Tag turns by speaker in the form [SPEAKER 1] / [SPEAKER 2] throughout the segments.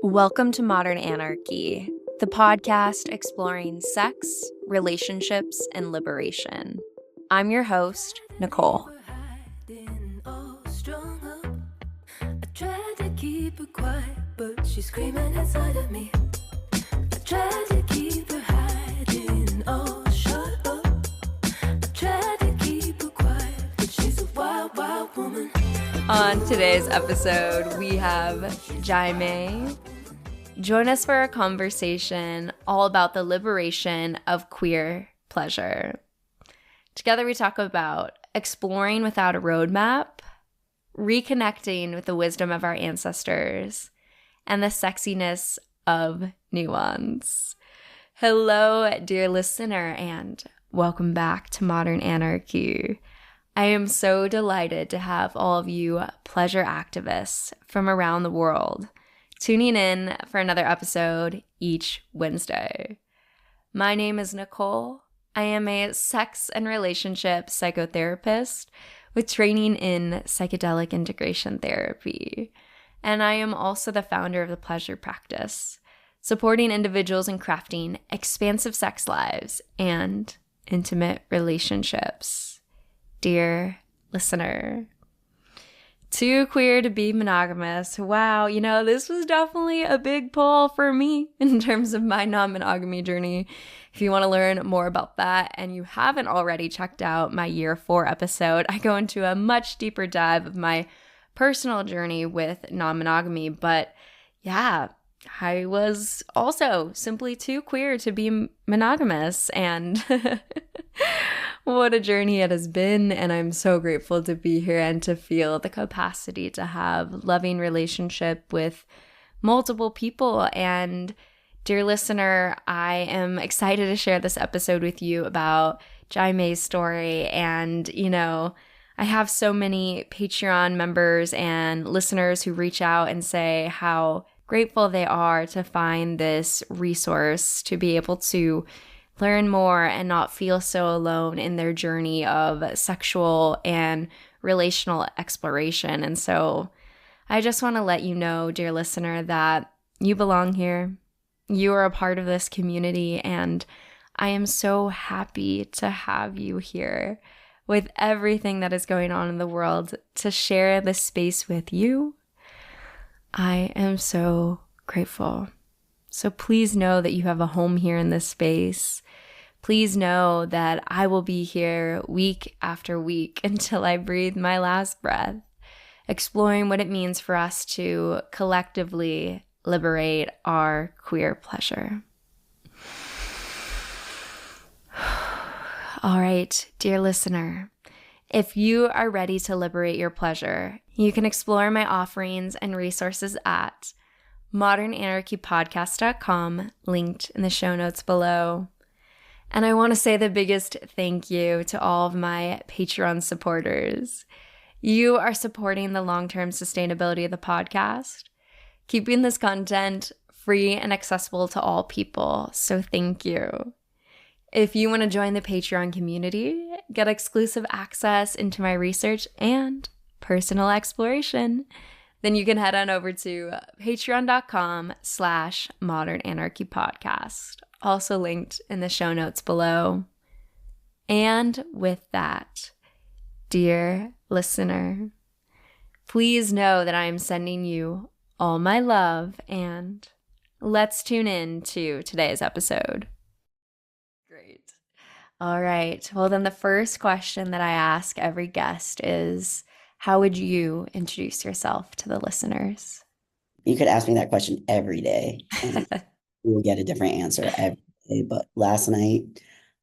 [SPEAKER 1] Welcome to Modern Anarchy, the podcast exploring sex, relationships, and liberation. I'm your host, Nicole.
[SPEAKER 2] I tried to keep her quiet, but she's screaming inside of me. I tried to keep her hiding, oh, shut up. I tried to keep her quiet, but she's a wild, wild woman.
[SPEAKER 1] On today's episode, we have Jaime. Join us for a conversation all about the liberation of queer pleasure. Together, we talk about exploring without a roadmap, reconnecting with the wisdom of our ancestors, and the sexiness of nuance. Hello, dear listener, and welcome back to Modern Anarchy. I am so delighted to have all of you pleasure activists from around the world tuning in for another episode each Wednesday. My name is Nicole. I am a sex and relationship psychotherapist with training in psychedelic integration therapy. And I am also the founder of the Pleasure Practice, supporting individuals in crafting expansive sex lives and intimate relationships. Dear listener, too queer to be monogamous. Wow, this was definitely a big pull for me in terms of my non-monogamy journey. If you want to learn more about that and you haven't already checked out my year 4 episode, I go into a much deeper dive of my personal journey with non-monogamy. But yeah, I was also simply too queer to be monogamous, and what a journey it has been, and I'm so grateful to be here and to feel the capacity to have loving relationship with multiple people. And dear listener, I am excited to share this episode with you about Jaime's story. And, I have so many Patreon members and listeners who reach out and say how grateful they are to find this resource to be able to learn more and not feel so alone in their journey of sexual and relational exploration. And so I just want to let you know, dear listener, that you belong here. You are a part of this community, and I am so happy to have you here with everything that is going on in the world to share this space with you. I am so grateful. So please know that you have a home here in this space. Please know that I will be here week after week until I breathe my last breath, exploring what it means for us to collectively liberate our queer pleasure. All right, dear listener, if you are ready to liberate your pleasure, you can explore my offerings and resources at modernanarchypodcast.com, linked in the show notes below. And I want to say the biggest thank you to all of my Patreon supporters. You are supporting the long-term sustainability of the podcast, keeping this content free and accessible to all people. So thank you. If you want to join the Patreon community, get exclusive access into my research and personal exploration, then you can head on over to patreon.com/modernanarchypodcast, also linked in the show notes below. And with that, dear listener, please know that I am sending you all my love, and let's tune in to today's episode. Great. All right. Well, then the first question that I ask every guest is, how would you introduce yourself to the listeners?
[SPEAKER 3] You could ask me that question every day, and we'll get a different answer every day. But last night,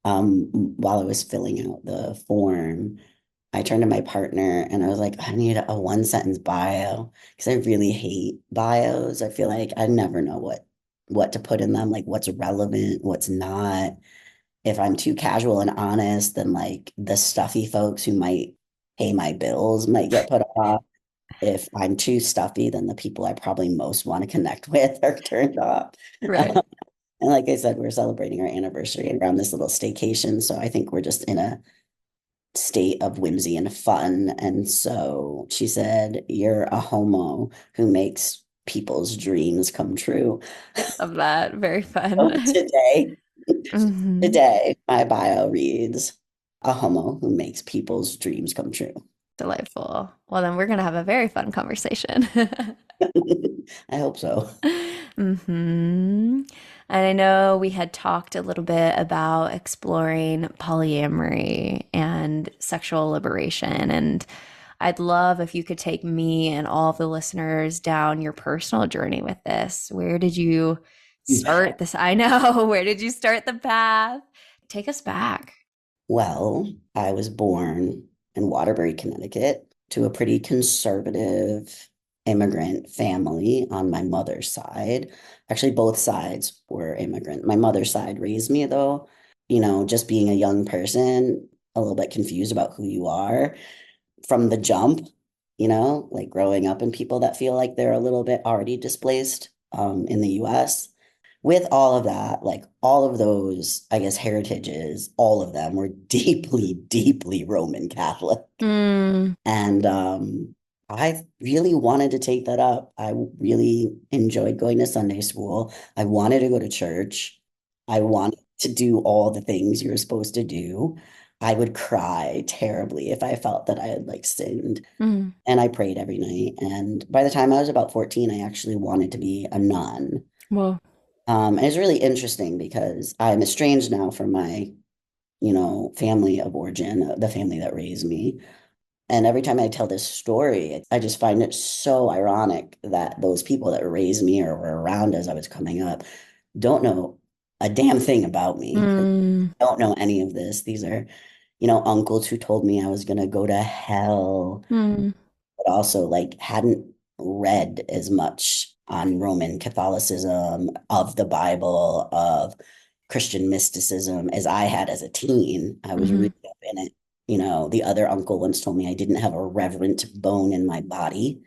[SPEAKER 3] while I was filling out the form, I turned to my partner and I was like, I need a 1-sentence bio because I really hate bios. I feel like I never know what to put in them, like what's relevant, what's not. If I'm too casual and honest, then like the stuffy folks who might pay my bills might get put off. If I'm too stuffy, then the people I probably most want to connect with are turned off.
[SPEAKER 1] Right.
[SPEAKER 3] And like I said, we're celebrating our anniversary around this little staycation. So I think we're just in a state of whimsy and fun. And so she said, you're a homo who makes people's dreams come true.
[SPEAKER 1] Love that. Very
[SPEAKER 3] So
[SPEAKER 1] fun. Hmm.
[SPEAKER 3] today, my bio reads a homo who makes people's dreams come true.
[SPEAKER 1] Delightful. Well, then we're going to have a very fun conversation.
[SPEAKER 3] I hope so.
[SPEAKER 1] And I know we had talked a little bit about exploring polyamory and sexual liberation. And I'd love if you could take me and all of the listeners down your personal journey with this. Where did you start this? I know. Where did you start the path? Take us back.
[SPEAKER 3] Well, I was born in Waterbury, Connecticut, to a pretty conservative immigrant family on my mother's side. Actually, both sides were immigrant. My mother's side raised me, though, just being a young person, a little bit confused about who you are from the jump, like growing up in people that feel like they're a little bit already displaced in the US. With all of that, like all of those, I guess, heritages, all of them were deeply, deeply Roman Catholic.
[SPEAKER 1] Mm,
[SPEAKER 3] And I really wanted to take that up. I really enjoyed going to Sunday school. I wanted to go to church. I wanted to do all the things you're supposed to do. I would cry terribly if I felt that I had like sinned.
[SPEAKER 1] mm.
[SPEAKER 3] And I prayed every night. And by the time I was about 14, I actually wanted to be a nun.
[SPEAKER 1] Well,
[SPEAKER 3] And it's really interesting because I'm estranged now from my, family of origin, the family that raised me. And every time I tell this story, I just find it so ironic that those people that raised me or were around as I was coming up don't know a damn thing about me. Like,
[SPEAKER 1] mm,
[SPEAKER 3] don't know any of this. These are, uncles who told me I was going to go to hell,
[SPEAKER 1] mm,
[SPEAKER 3] but also like hadn't read as much on Roman Catholicism, of the Bible, of Christian mysticism as I had as a teen. I was
[SPEAKER 1] mm-hmm.
[SPEAKER 3] really up in it. The other uncle once told me I didn't have a reverent bone in my body.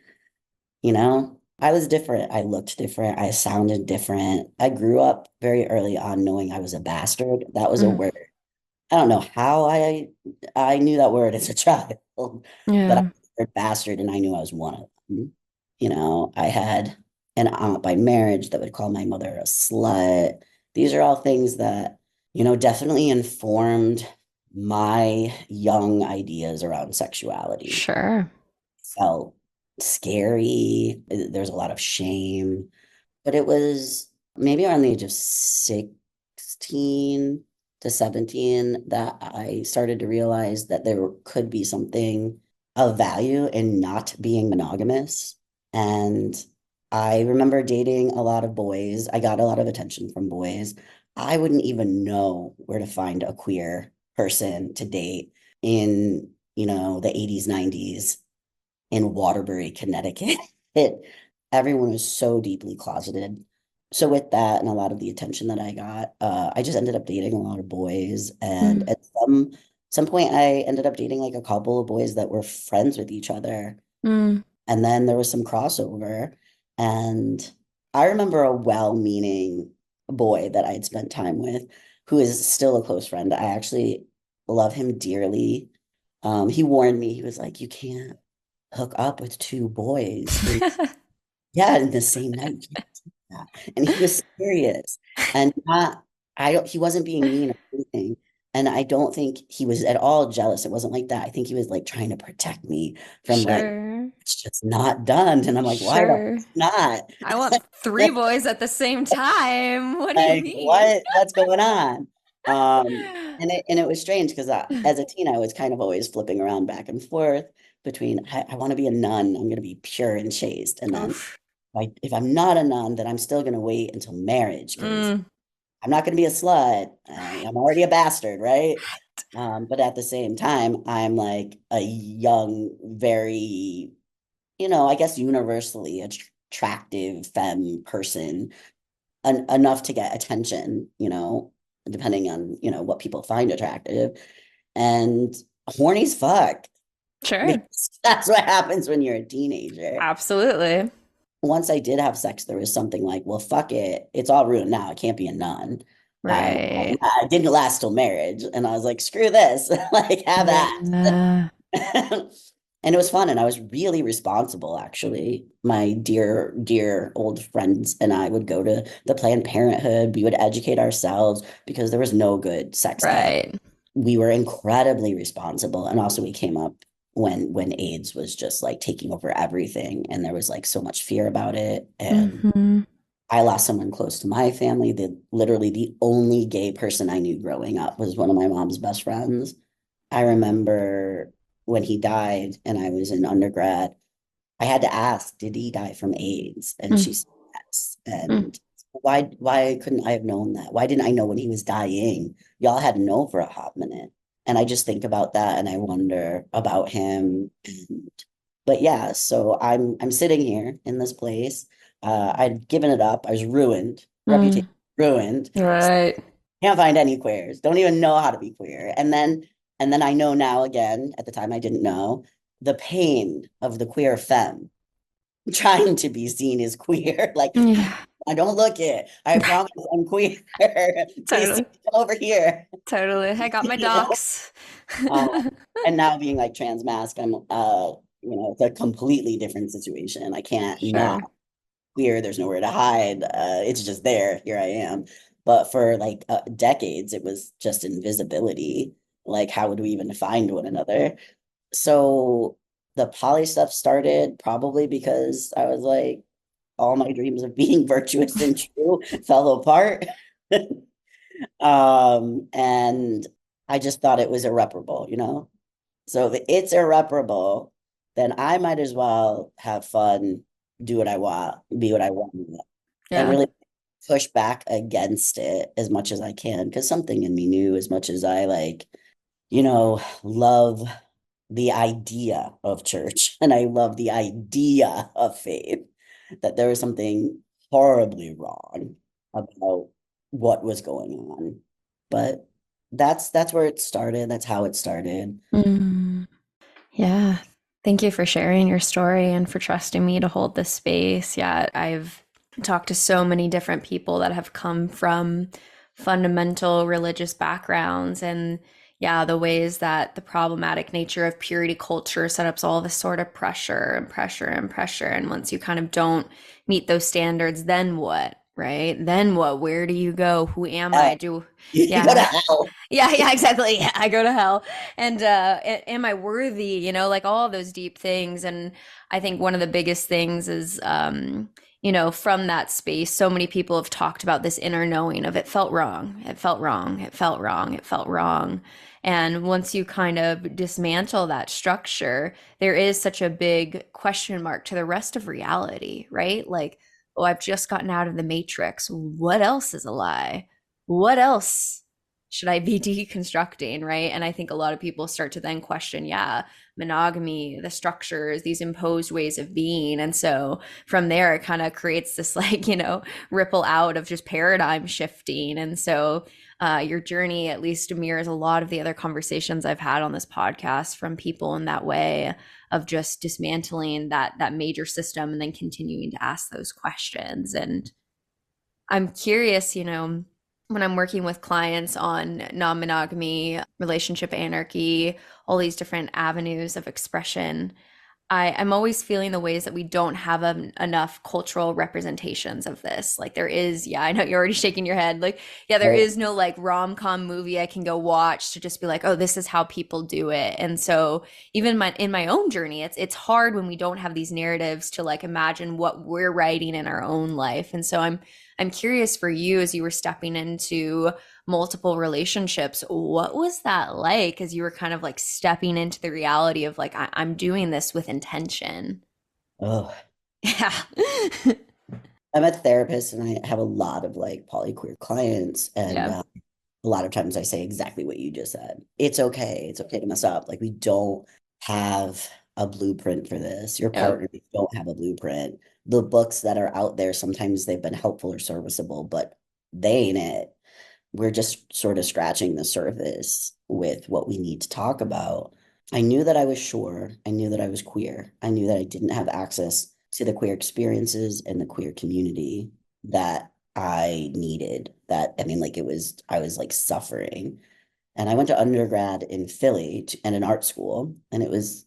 [SPEAKER 3] I was different. I looked different. I sounded different. I grew up very early on knowing I was a bastard. That was a
[SPEAKER 1] Mm,
[SPEAKER 3] word. I don't know how I knew that word as a child, but I
[SPEAKER 1] yeah.
[SPEAKER 3] heard bastard and I knew I was one of them. I had an aunt by marriage that would call my mother a slut. These are all things that, definitely informed my young ideas around sexuality.
[SPEAKER 1] Sure.
[SPEAKER 3] Felt scary. There's a lot of shame, but it was maybe around the age of 16 to 17 that I started to realize that there could be something of value in not being monogamous. And I remember dating a lot of boys. I got a lot of attention from boys. I wouldn't even know where to find a queer person to date in, the 80s, 90s in Waterbury, Connecticut. Everyone was so deeply closeted. So with that and a lot of the attention that I got, I just ended up dating a lot of boys. And
[SPEAKER 1] Mm,
[SPEAKER 3] at some point I ended up dating like a couple of boys that were friends with each other.
[SPEAKER 1] mm.
[SPEAKER 3] And then there was some crossover. And I remember a well-meaning boy that I had spent time with who is still a close friend. I actually love him dearly. He warned me, he was like, you can't hook up with two boys in the same night. Yeah. And he was serious and not, I don't, he wasn't being mean or anything. And I don't think he was at all jealous. It wasn't like that. I think he was like trying to protect me from like,
[SPEAKER 1] Sure.
[SPEAKER 3] it's just not done. And I'm like, why the
[SPEAKER 1] Sure.
[SPEAKER 3] not?
[SPEAKER 1] I want three boys at the same time. What do you
[SPEAKER 3] Like,
[SPEAKER 1] mean?
[SPEAKER 3] what's going on? And it was strange because as a teen, I was kind of always flipping around back and forth between I want to be a nun, I'm going to be pure and chaste, and then
[SPEAKER 1] Oof.
[SPEAKER 3] if I'm not a nun, then I'm still going to wait until marriage because
[SPEAKER 1] Mm,
[SPEAKER 3] I'm not going to be a slut. I'm already a bastard, right? But at the same time, I'm like a young, very, I guess universally attractive femme person enough to get attention, depending on, what people find attractive and horny as fuck.
[SPEAKER 1] sure.
[SPEAKER 3] Because that's what happens when you're a teenager.
[SPEAKER 1] Absolutely.
[SPEAKER 3] Once I did have sex, there was something like, well, fuck it. It's all ruined now. I can't be a nun.
[SPEAKER 1] Right.
[SPEAKER 3] I didn't last till marriage. And I was like, screw this. Like, have that.
[SPEAKER 1] Yeah.
[SPEAKER 3] And it was fun, and I was really responsible, actually. My dear, dear old friends and I would go to the Planned Parenthood. We would educate ourselves because there was no good sex ed.
[SPEAKER 1] Right.
[SPEAKER 3] We were incredibly responsible. And also we came up when AIDS was just like taking over everything, and there was like so much fear about it. And
[SPEAKER 1] Hmm.
[SPEAKER 3] I lost someone close to my family. Literally the only gay person I knew growing up was one of my mom's best friends. I remember when he died and I was in undergrad, I had to ask, did he die from AIDS? And she
[SPEAKER 1] Mm.
[SPEAKER 3] said yes.
[SPEAKER 1] Mm.
[SPEAKER 3] And why couldn't I have known that? Why didn't I know when he was dying? Y'all had to know for a hot minute. And I just think about that and I wonder about him. But yeah, so I'm sitting here in this place. I'd given it up. I was ruined,
[SPEAKER 1] Mm.
[SPEAKER 3] reputation ruined.
[SPEAKER 1] Right.
[SPEAKER 3] Can't find any queers. Don't even know how to be queer. And then I know now again, at the time I didn't know, the pain of the queer femme trying to be seen as queer. Like,
[SPEAKER 1] Yeah.
[SPEAKER 3] I don't look it. I promise I'm queer. Please
[SPEAKER 1] Totally.
[SPEAKER 3] come over here.
[SPEAKER 1] Totally. I got my
[SPEAKER 3] You know?
[SPEAKER 1] docs.
[SPEAKER 3] Um, and now being like trans mask, it's a completely different situation. I can't not
[SPEAKER 1] Sure.
[SPEAKER 3] queer. There's nowhere to hide. It's just there. Here I am. But for like decades, it was just invisibility. Like, how would we even find one another? So the poly stuff started probably because I was like, all my dreams of being virtuous and true fell apart. And I just thought it was irreparable. So if it's irreparable, then I might as well have fun, do what I want, be what I want, and
[SPEAKER 1] Yeah.
[SPEAKER 3] really push back against it as much as I can. Because something in me knew, as much as I love the idea of church and I love the idea of faith, that there was something horribly wrong about what was going on. But that's where it started. That's how it started.
[SPEAKER 1] Mm. Yeah. Thank you for sharing your story and for trusting me to hold this space. Yeah, I've talked to so many different people that have come from fundamental religious backgrounds and yeah, the ways that the problematic nature of purity culture set up all this sort of pressure and pressure and pressure. And once you kind of don't meet those standards, then what? Right? Then what? Where do you go? Who am I?
[SPEAKER 3] Hell, you go to
[SPEAKER 1] Yeah.
[SPEAKER 3] hell.
[SPEAKER 1] Yeah, exactly. Yeah, I go to hell. And am I worthy? Like all of those deep things. And I think one of the biggest things is from that space, so many people have talked about this inner knowing of it felt wrong. It felt wrong. It felt wrong. It felt wrong. And once you kind of dismantle that structure, there is such a big question mark to the rest of reality, right? Like, oh, I've just gotten out of the matrix. What else is a lie? What else should I be deconstructing, right? And I think a lot of people start to then question, yeah, monogamy, the structures, these imposed ways of being. And so from there, it kind of creates this ripple out of just paradigm shifting. And so your journey at least mirrors a lot of the other conversations I've had on this podcast from people in that way of just dismantling that major system and then continuing to ask those questions. And I'm curious, when I'm working with clients on non monogamy, relationship anarchy, all these different avenues of expression, I'm always feeling the ways that we don't have enough cultural representations of this. Like there is, yeah, I know you're already shaking your head. Like, yeah, there
[SPEAKER 3] Right?
[SPEAKER 1] is no like rom-com movie I can go watch to just be like, oh, this is how people do it. And so even in my own journey, it's hard when we don't have these narratives to like imagine what we're writing in our own life. And so I'm curious for you as you were stepping into multiple relationships. What was that like as you were kind of like stepping into the reality of like, I'm doing this with intention?
[SPEAKER 3] Oh,
[SPEAKER 1] Yeah.
[SPEAKER 3] I'm a therapist and I have a lot of like polyqueer clients, and
[SPEAKER 1] Yeah.
[SPEAKER 3] a lot of times I say exactly what you just said. It's okay. It's okay to mess up. Like, we don't have a blueprint for this. Your
[SPEAKER 1] Yep.
[SPEAKER 3] partner don't have a blueprint. The books that are out there, sometimes they've been helpful or serviceable, but they ain't it. We're just sort of scratching the surface with what we need to talk about. I knew that I was sure. I knew that I was queer. I knew that I didn't have access to the queer experiences and the queer community that I needed. That, I mean, like, I was like suffering. And I went to undergrad in Philly and an art school, and it was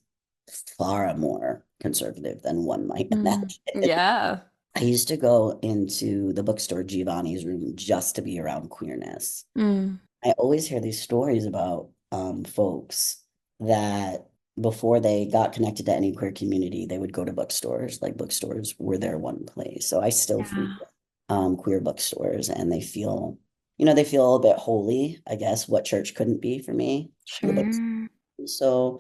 [SPEAKER 3] far more conservative than one might
[SPEAKER 1] Mm.
[SPEAKER 3] imagine.
[SPEAKER 1] Yeah.
[SPEAKER 3] I used to go into the bookstore Giovanni's room just to be around queerness.
[SPEAKER 1] Mm.
[SPEAKER 3] I always hear these stories about folks that before they got connected to any queer community, they would go to bookstores. Like bookstores were their one place. So I still
[SPEAKER 1] Yeah.
[SPEAKER 3] frequent queer bookstores, and they feel a bit holy, I guess, what church couldn't be for me. The books.
[SPEAKER 1] Sure.
[SPEAKER 3] So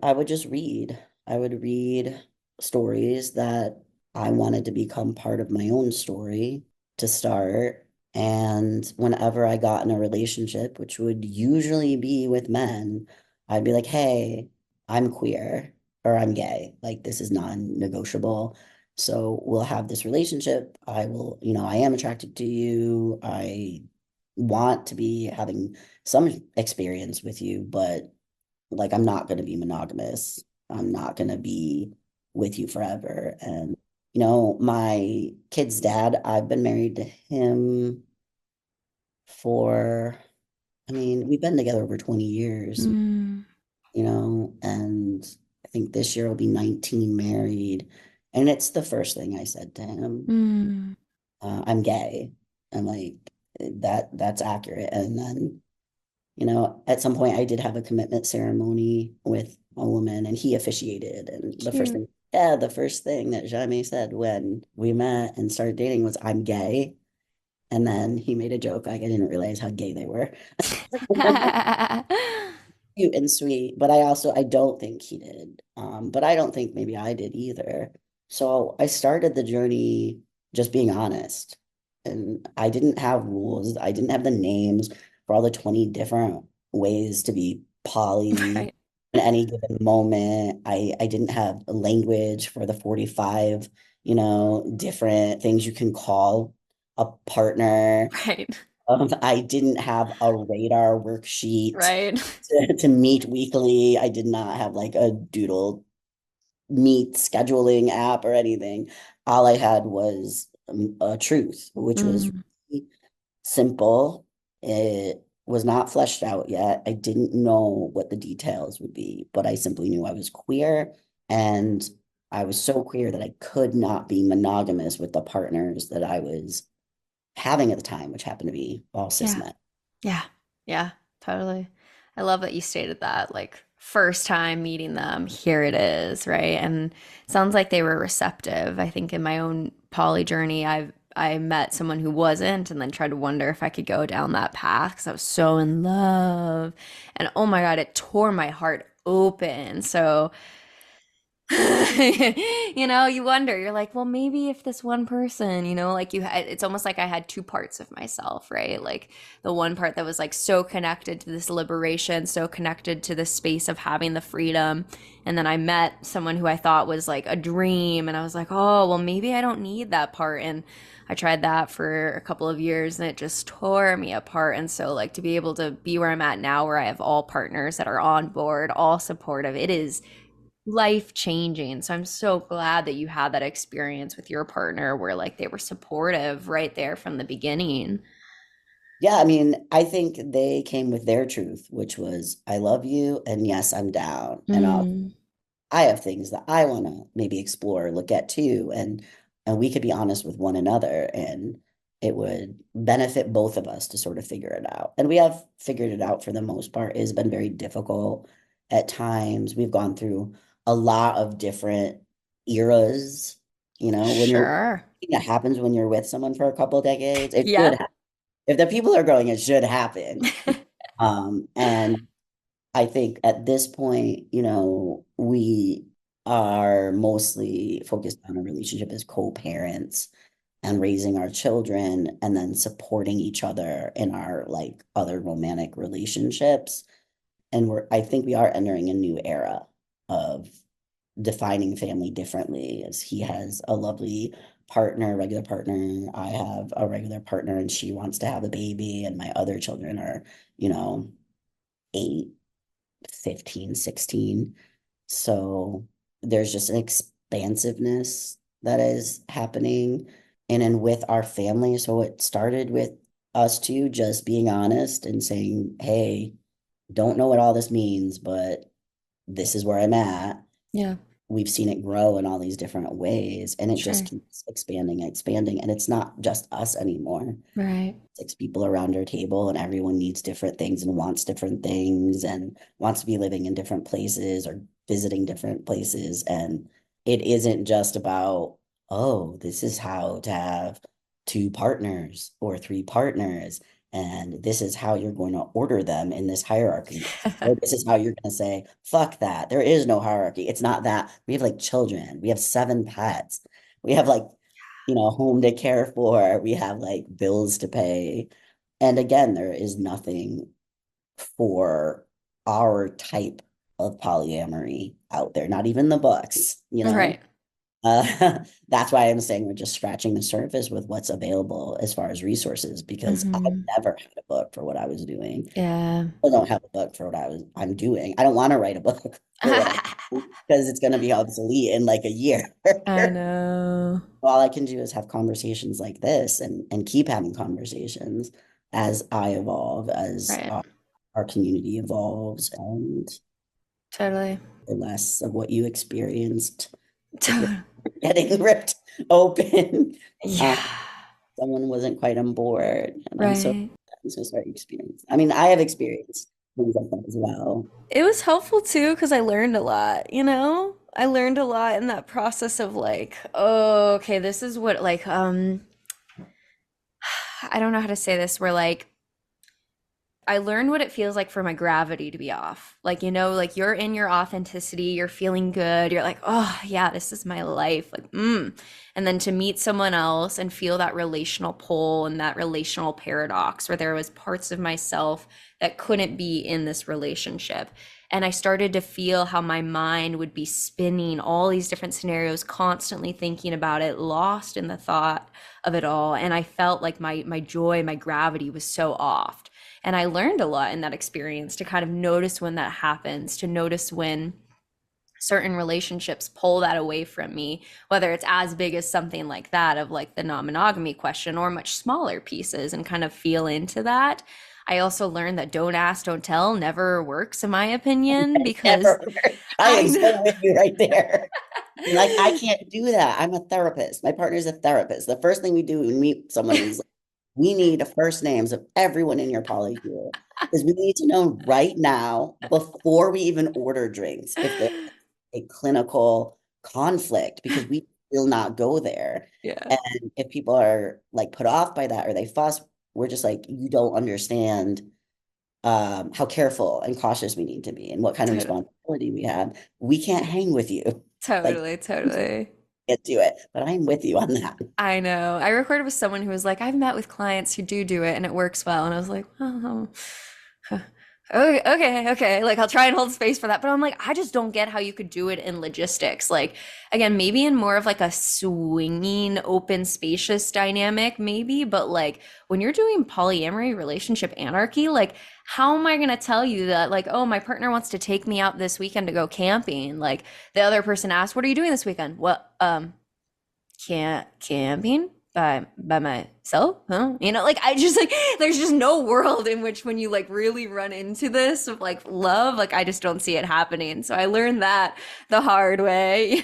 [SPEAKER 3] I would just read. I would read stories that I wanted to become part of my own story to start. And whenever I got in a relationship, which would usually be with men, I'd be like, hey, I'm queer or I'm gay. Like, this is non-negotiable. So we'll have this relationship. I am attracted to you. I want to be having some experience with you, but like I'm not going to be monogamous. I'm not going to be with you forever. And my kid's dad, I've been married to him for, I mean, we've been together over 20 years,
[SPEAKER 1] Mm.
[SPEAKER 3] and I think this year will be 19 married. And it's the first thing I said to him.
[SPEAKER 1] Mm.
[SPEAKER 3] I'm gay. I'm like, that's accurate. And then at some point I did have a commitment ceremony with a woman and he officiated. And
[SPEAKER 1] Cute.
[SPEAKER 3] the first thing that Jaime said when we met and started dating was, I'm gay. And then he made a joke, like I didn't realize how gay they were. Cute and sweet, but I don't think he did. But I don't think maybe I did either. So I started the journey just being honest. And I didn't have rules. I didn't have the names for all the 20 different ways to be poly
[SPEAKER 1] Right.
[SPEAKER 3] in any given moment. I didn't have a language for the 45, different things you can call a partner.
[SPEAKER 1] Right.
[SPEAKER 3] I didn't have a radar worksheet
[SPEAKER 1] Right.
[SPEAKER 3] to meet weekly. I did not have like a doodle meet scheduling app or anything. All I had was a truth, which was
[SPEAKER 1] Mm.
[SPEAKER 3] really simple. It was not fleshed out yet. I didn't know what the details would be, but I simply knew I was queer, and I was so queer that I could not be monogamous with the partners that I was having at the time, which happened to be all cis
[SPEAKER 1] Yeah.
[SPEAKER 3] men.
[SPEAKER 1] Yeah. Yeah. Totally. I love that you stated that. Like, first time meeting them, here it is, right? And it sounds like they were receptive. I think in my own poly journey, I met someone who wasn't and then tried to wonder if I could go down that path because I was so in love. And oh my God, it tore my heart open. So you wonder, you're like, well, maybe if this one person, like it's almost like I had two parts of myself, right? Like the one part that was like so connected to this liberation, so connected to this space of having the freedom. And then I met someone who I thought was like a dream. And I was like, oh, well, maybe I don't need that part. And I tried that for a couple of years and it just tore me apart. And so, like, to be able to be where I'm at now, where I have all partners that are on board, all supportive, it is life changing. So I'm so glad that you had that experience with your partner where like they were supportive right there from the beginning.
[SPEAKER 3] Yeah, I mean, I think they came with their truth, which was, I love you, and yes, I'm down. And
[SPEAKER 1] Mm,
[SPEAKER 3] I have things that I want to maybe explore, look at too, and we could be honest with one another, and it would benefit both of us to sort of figure it out. And we have figured it out for the most part. It's been very difficult at times. We've gone through a lot of different eras, when you're
[SPEAKER 1] sure.
[SPEAKER 3] that happens when you're with someone for a couple of decades. It should
[SPEAKER 1] Yep.
[SPEAKER 3] happen. If the people are growing, it should happen. And I think at this point, we are mostly focused on a relationship as co-parents and raising our children and then supporting each other in our like other romantic relationships. And I think we are entering a new era of defining family differently, as he has a lovely partner, regular partner. I have a regular partner and she wants to have a baby, and my other children are, 8, 15, 16. So there's just an expansiveness that is happening in and with our family. So it started with us two just being honest and saying, hey, don't know what all this means, but this is where I'm at.
[SPEAKER 1] Yeah.
[SPEAKER 3] we've seen it grow in all these different ways, and it just
[SPEAKER 1] Sure.
[SPEAKER 3] keeps expanding and expanding. And it's not just us anymore.
[SPEAKER 1] Right.
[SPEAKER 3] Six people around our table, and everyone needs different things and wants different things and wants to be living in different places or visiting different places. And it isn't just about, oh, this is how to have two partners or three partners, and this is how you're going to order them in this hierarchy. Or this is how you're going to say, fuck that. There is no hierarchy. It's not that. We have like children. We have seven pets. We have like, home to care for. We have like bills to pay. And again, there is nothing for our type of polyamory out there, not even the books.
[SPEAKER 1] Right.
[SPEAKER 3] That's why I'm saying we're just scratching the surface with what's available as far as resources, because I've
[SPEAKER 1] Hmm.
[SPEAKER 3] never had a book for what I was doing.
[SPEAKER 1] Yeah.
[SPEAKER 3] I don't have a book for what I'm doing. I don't want to write a book for what I'm doing because it's going to be obsolete in like a year.
[SPEAKER 1] I know.
[SPEAKER 3] All I can do is have conversations like this and keep having conversations as I evolve, as
[SPEAKER 1] Right.
[SPEAKER 3] our community evolves, and
[SPEAKER 1] Totally.
[SPEAKER 3] the less of what you experienced with your
[SPEAKER 1] Totally.
[SPEAKER 3] getting ripped open.
[SPEAKER 1] Yeah.
[SPEAKER 3] Um, Someone wasn't quite on board, and
[SPEAKER 1] Right.
[SPEAKER 3] I'm so sorry you experienced. I mean, I have experienced things like that as well.
[SPEAKER 1] It was helpful too because I learned a lot, you know? I learned a lot in that process of like, oh, okay, this is what like I don't know how to say this, where like I learned what it feels like for my gravity to be off. Like, like you're in your authenticity, you're feeling good, you're like, oh, yeah, this is my life. Like, And then to meet someone else and feel that relational pull and that relational paradox where there was parts of myself that couldn't be in this relationship. And I started to feel how my mind would be spinning all these different scenarios, constantly thinking about it, lost in the thought of it all. And I felt like my joy, my gravity was so off. And I learned a lot in that experience to kind of notice when that happens, to notice when certain relationships pull that away from me, whether it's as big as something like that of like the non-monogamy question or much smaller pieces, and kind of feel into that. I also learned that don't ask, don't tell never works in my opinion because
[SPEAKER 3] Never. I
[SPEAKER 1] I
[SPEAKER 3] am
[SPEAKER 1] know.
[SPEAKER 3] so with you right there. Like, I can't do that. I'm a therapist. My partner's a therapist. The first thing we do when we meet someone is we need the first names of everyone in your polycule because we need to know right now before we even order drinks if there's a clinical conflict because we will not go there.
[SPEAKER 1] Yeah,
[SPEAKER 3] And if people are like put off by that or they fuss, we're just like, you don't understand how careful and cautious we need to be and what kind of
[SPEAKER 1] totally,
[SPEAKER 3] responsibility we have. We can't hang with you. Like,
[SPEAKER 1] totally, totally.
[SPEAKER 3] can't do it, but I'm with you on that.
[SPEAKER 1] I know. I recorded with someone who was like, I've met with clients who do it and it works well. And I was like, oh, okay, okay, okay. Like, I'll try and hold space for that. But I'm like, I just don't get how you could do it in logistics. Like, again, maybe in more of like a swinging, open, spacious dynamic, maybe. But like, when you're doing polyamory, relationship anarchy, like, how am I going to tell you that, like, oh, my partner wants to take me out this weekend to go camping? Like, the other person asked, what are you doing this weekend? Well, can't camping by myself, huh? Like I just like there's just no world in which when you like really run into this of like love, like I just don't see it happening. So I learned that the hard way,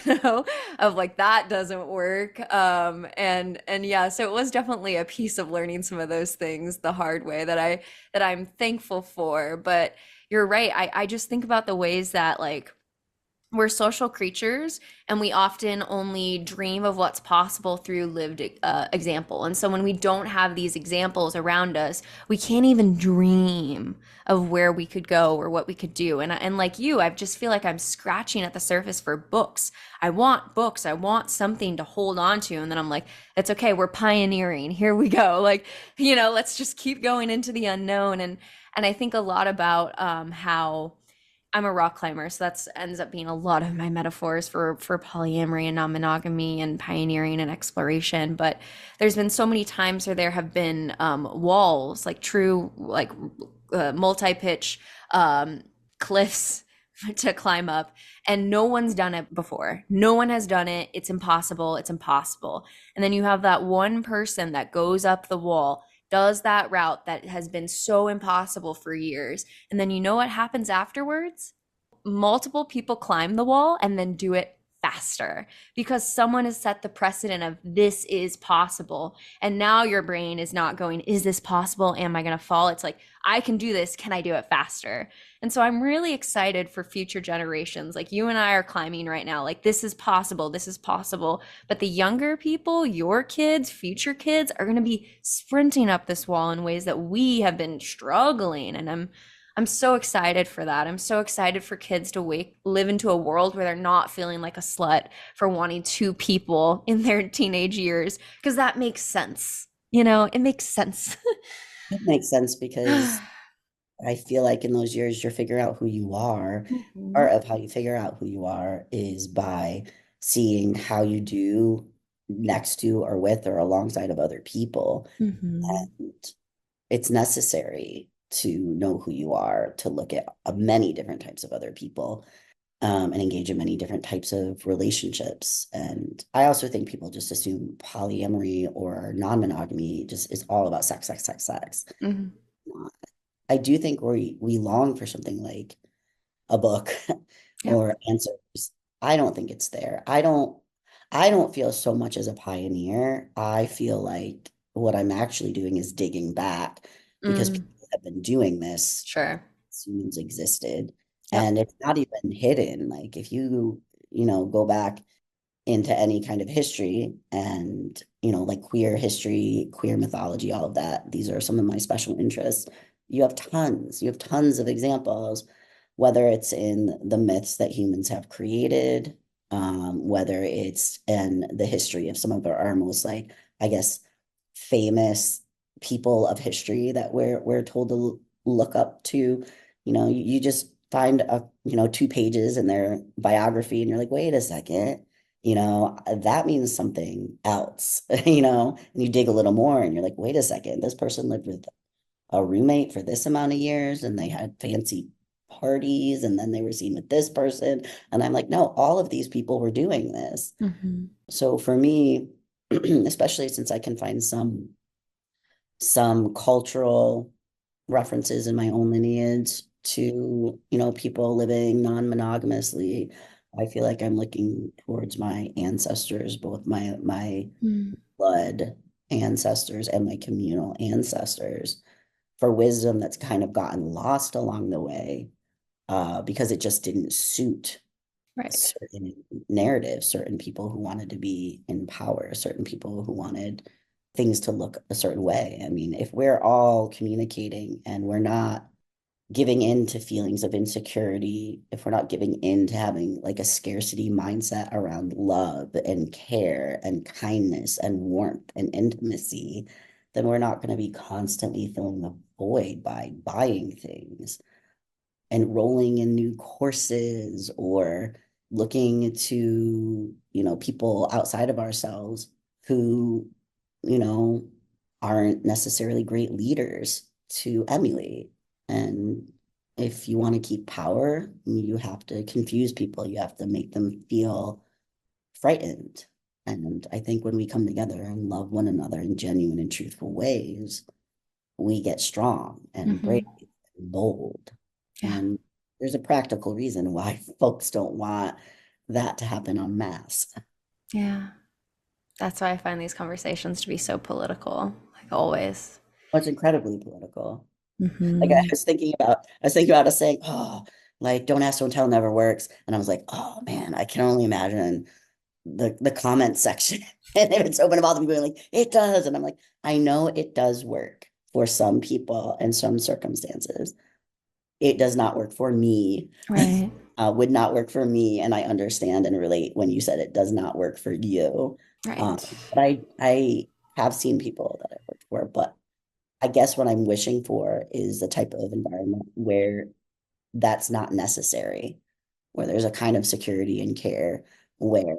[SPEAKER 1] of like that doesn't work. And yeah, so it was definitely a piece of learning some of those things the hard way that I'm thankful for. But you're right. I just think about the ways that like we're social creatures and we often only dream of what's possible through lived example. And so when we don't have these examples around us, we can't even dream of where we could go or what we could do. And like you, I just feel like I'm scratching at the surface for books. I want books. I want something to hold on to. And then I'm like, it's okay. We're pioneering. Here we go. Like, let's just keep going into the unknown. And I think a lot about how I'm a rock climber, so that's ends up being a lot of my metaphors for polyamory and non-monogamy and pioneering and exploration. But there's been so many times where there have been walls, like true, like multi-pitch cliffs to climb up, and no one's done it before. No one has done it. It's impossible. It's impossible. And then you have that one person that goes up the wall, does that route that has been so impossible for years. And then you know what happens afterwards? multiple people climb the wall and then do it faster because someone has set the precedent of this is possible. And now your brain is not going, is this possible? Am I going to fall? It's like, I can do this. Can I do it faster? And so I'm really excited for future generations. Like you and I are climbing right now. Like this is possible. This is possible. But the younger people, your kids, future kids are going to be sprinting up this wall in ways that we have been struggling. And I'm so excited for that. I'm so excited for kids to live into a world where they're not feeling like a slut for wanting two people in their teenage years, because that makes sense. You know, it makes sense.
[SPEAKER 3] It makes sense because I feel like in those years you're figuring out who you are.
[SPEAKER 1] Mhm.
[SPEAKER 3] Part of how you figure out who you are is by seeing how you do next to or with or alongside of other people.
[SPEAKER 1] Mhm.
[SPEAKER 3] And it's necessary to know who you are, to look at many different types of other people, and engage in many different types of relationships. And I also think people just assume polyamory or non-monogamy just is all about sex, sex, sex, sex.
[SPEAKER 1] Mhm.
[SPEAKER 3] I do think we long for something like a book
[SPEAKER 1] Yeah.
[SPEAKER 3] or answers. I don't think it's there. I don't feel so much as a pioneer. I feel like what I'm actually doing is digging back because
[SPEAKER 1] Mm.
[SPEAKER 3] people have been doing this
[SPEAKER 1] Sure.
[SPEAKER 3] since humans existed.
[SPEAKER 1] Yep.
[SPEAKER 3] And it's not even hidden. Like if you go back into any kind of history and, like queer history, queer mythology, all of that, these are some of my special interests. You have tons of examples, whether it's in the myths that humans have created, whether it's in the history of some of our most, like, I guess, famous people of history that we're told to look up to. You just find two pages in their biography and you're like, wait a second, that means something else, and you dig a little more and you're like, wait a second, this person lived with a roommate for this amount of years and they had fancy parties and then they were seen with this person. And I'm like, no, all of these people were doing this.
[SPEAKER 1] Mhm.
[SPEAKER 3] So for me, especially since I can find some cultural references in my own lineage to, people living non-monogamously, I feel like I'm looking towards my ancestors, both my
[SPEAKER 1] Mm.
[SPEAKER 3] blood ancestors and my communal ancestors, for wisdom that's kind of gotten lost along the way, because it just didn't suit
[SPEAKER 1] Right.
[SPEAKER 3] certain narratives, certain people who wanted to be in power, certain people who wanted things to look a certain way. I mean, if we're all communicating and we're not giving in to feelings of insecurity, if we're not giving in to having like a scarcity mindset around love and care and kindness and warmth and intimacy, then we're not going to be constantly filling the void by buying things, enrolling in new courses, or looking to, people outside of ourselves who, you know, aren't necessarily great leaders to emulate. And if you want to keep power, you have to confuse people. You have to make them feel frightened. And I think when we come together and love one another in genuine and truthful ways, we get strong and brave
[SPEAKER 1] Mhm.
[SPEAKER 3] and bold.
[SPEAKER 1] Yeah.
[SPEAKER 3] And there's a practical reason why folks don't want that to happen en masse.
[SPEAKER 1] Yeah. That's why I find these conversations to be so political, like always.
[SPEAKER 3] It's incredibly political. Like
[SPEAKER 1] Hmm.
[SPEAKER 3] I was thinking about us saying, oh, like don't ask, don't tell never works. And I was like, oh man, I can only imagine the comment section. And if it's open about them being like, it does. And I'm like, I know it does work for some people in some circumstances. It does not work for me.
[SPEAKER 1] Right.
[SPEAKER 3] Would not work for me, and I understand and relate when you said it does not work for you.
[SPEAKER 1] Right.
[SPEAKER 3] But I have seen people that I've worked for, but I guess what I'm wishing for is the type of environment where that's not necessary, where there's a kind of security and care where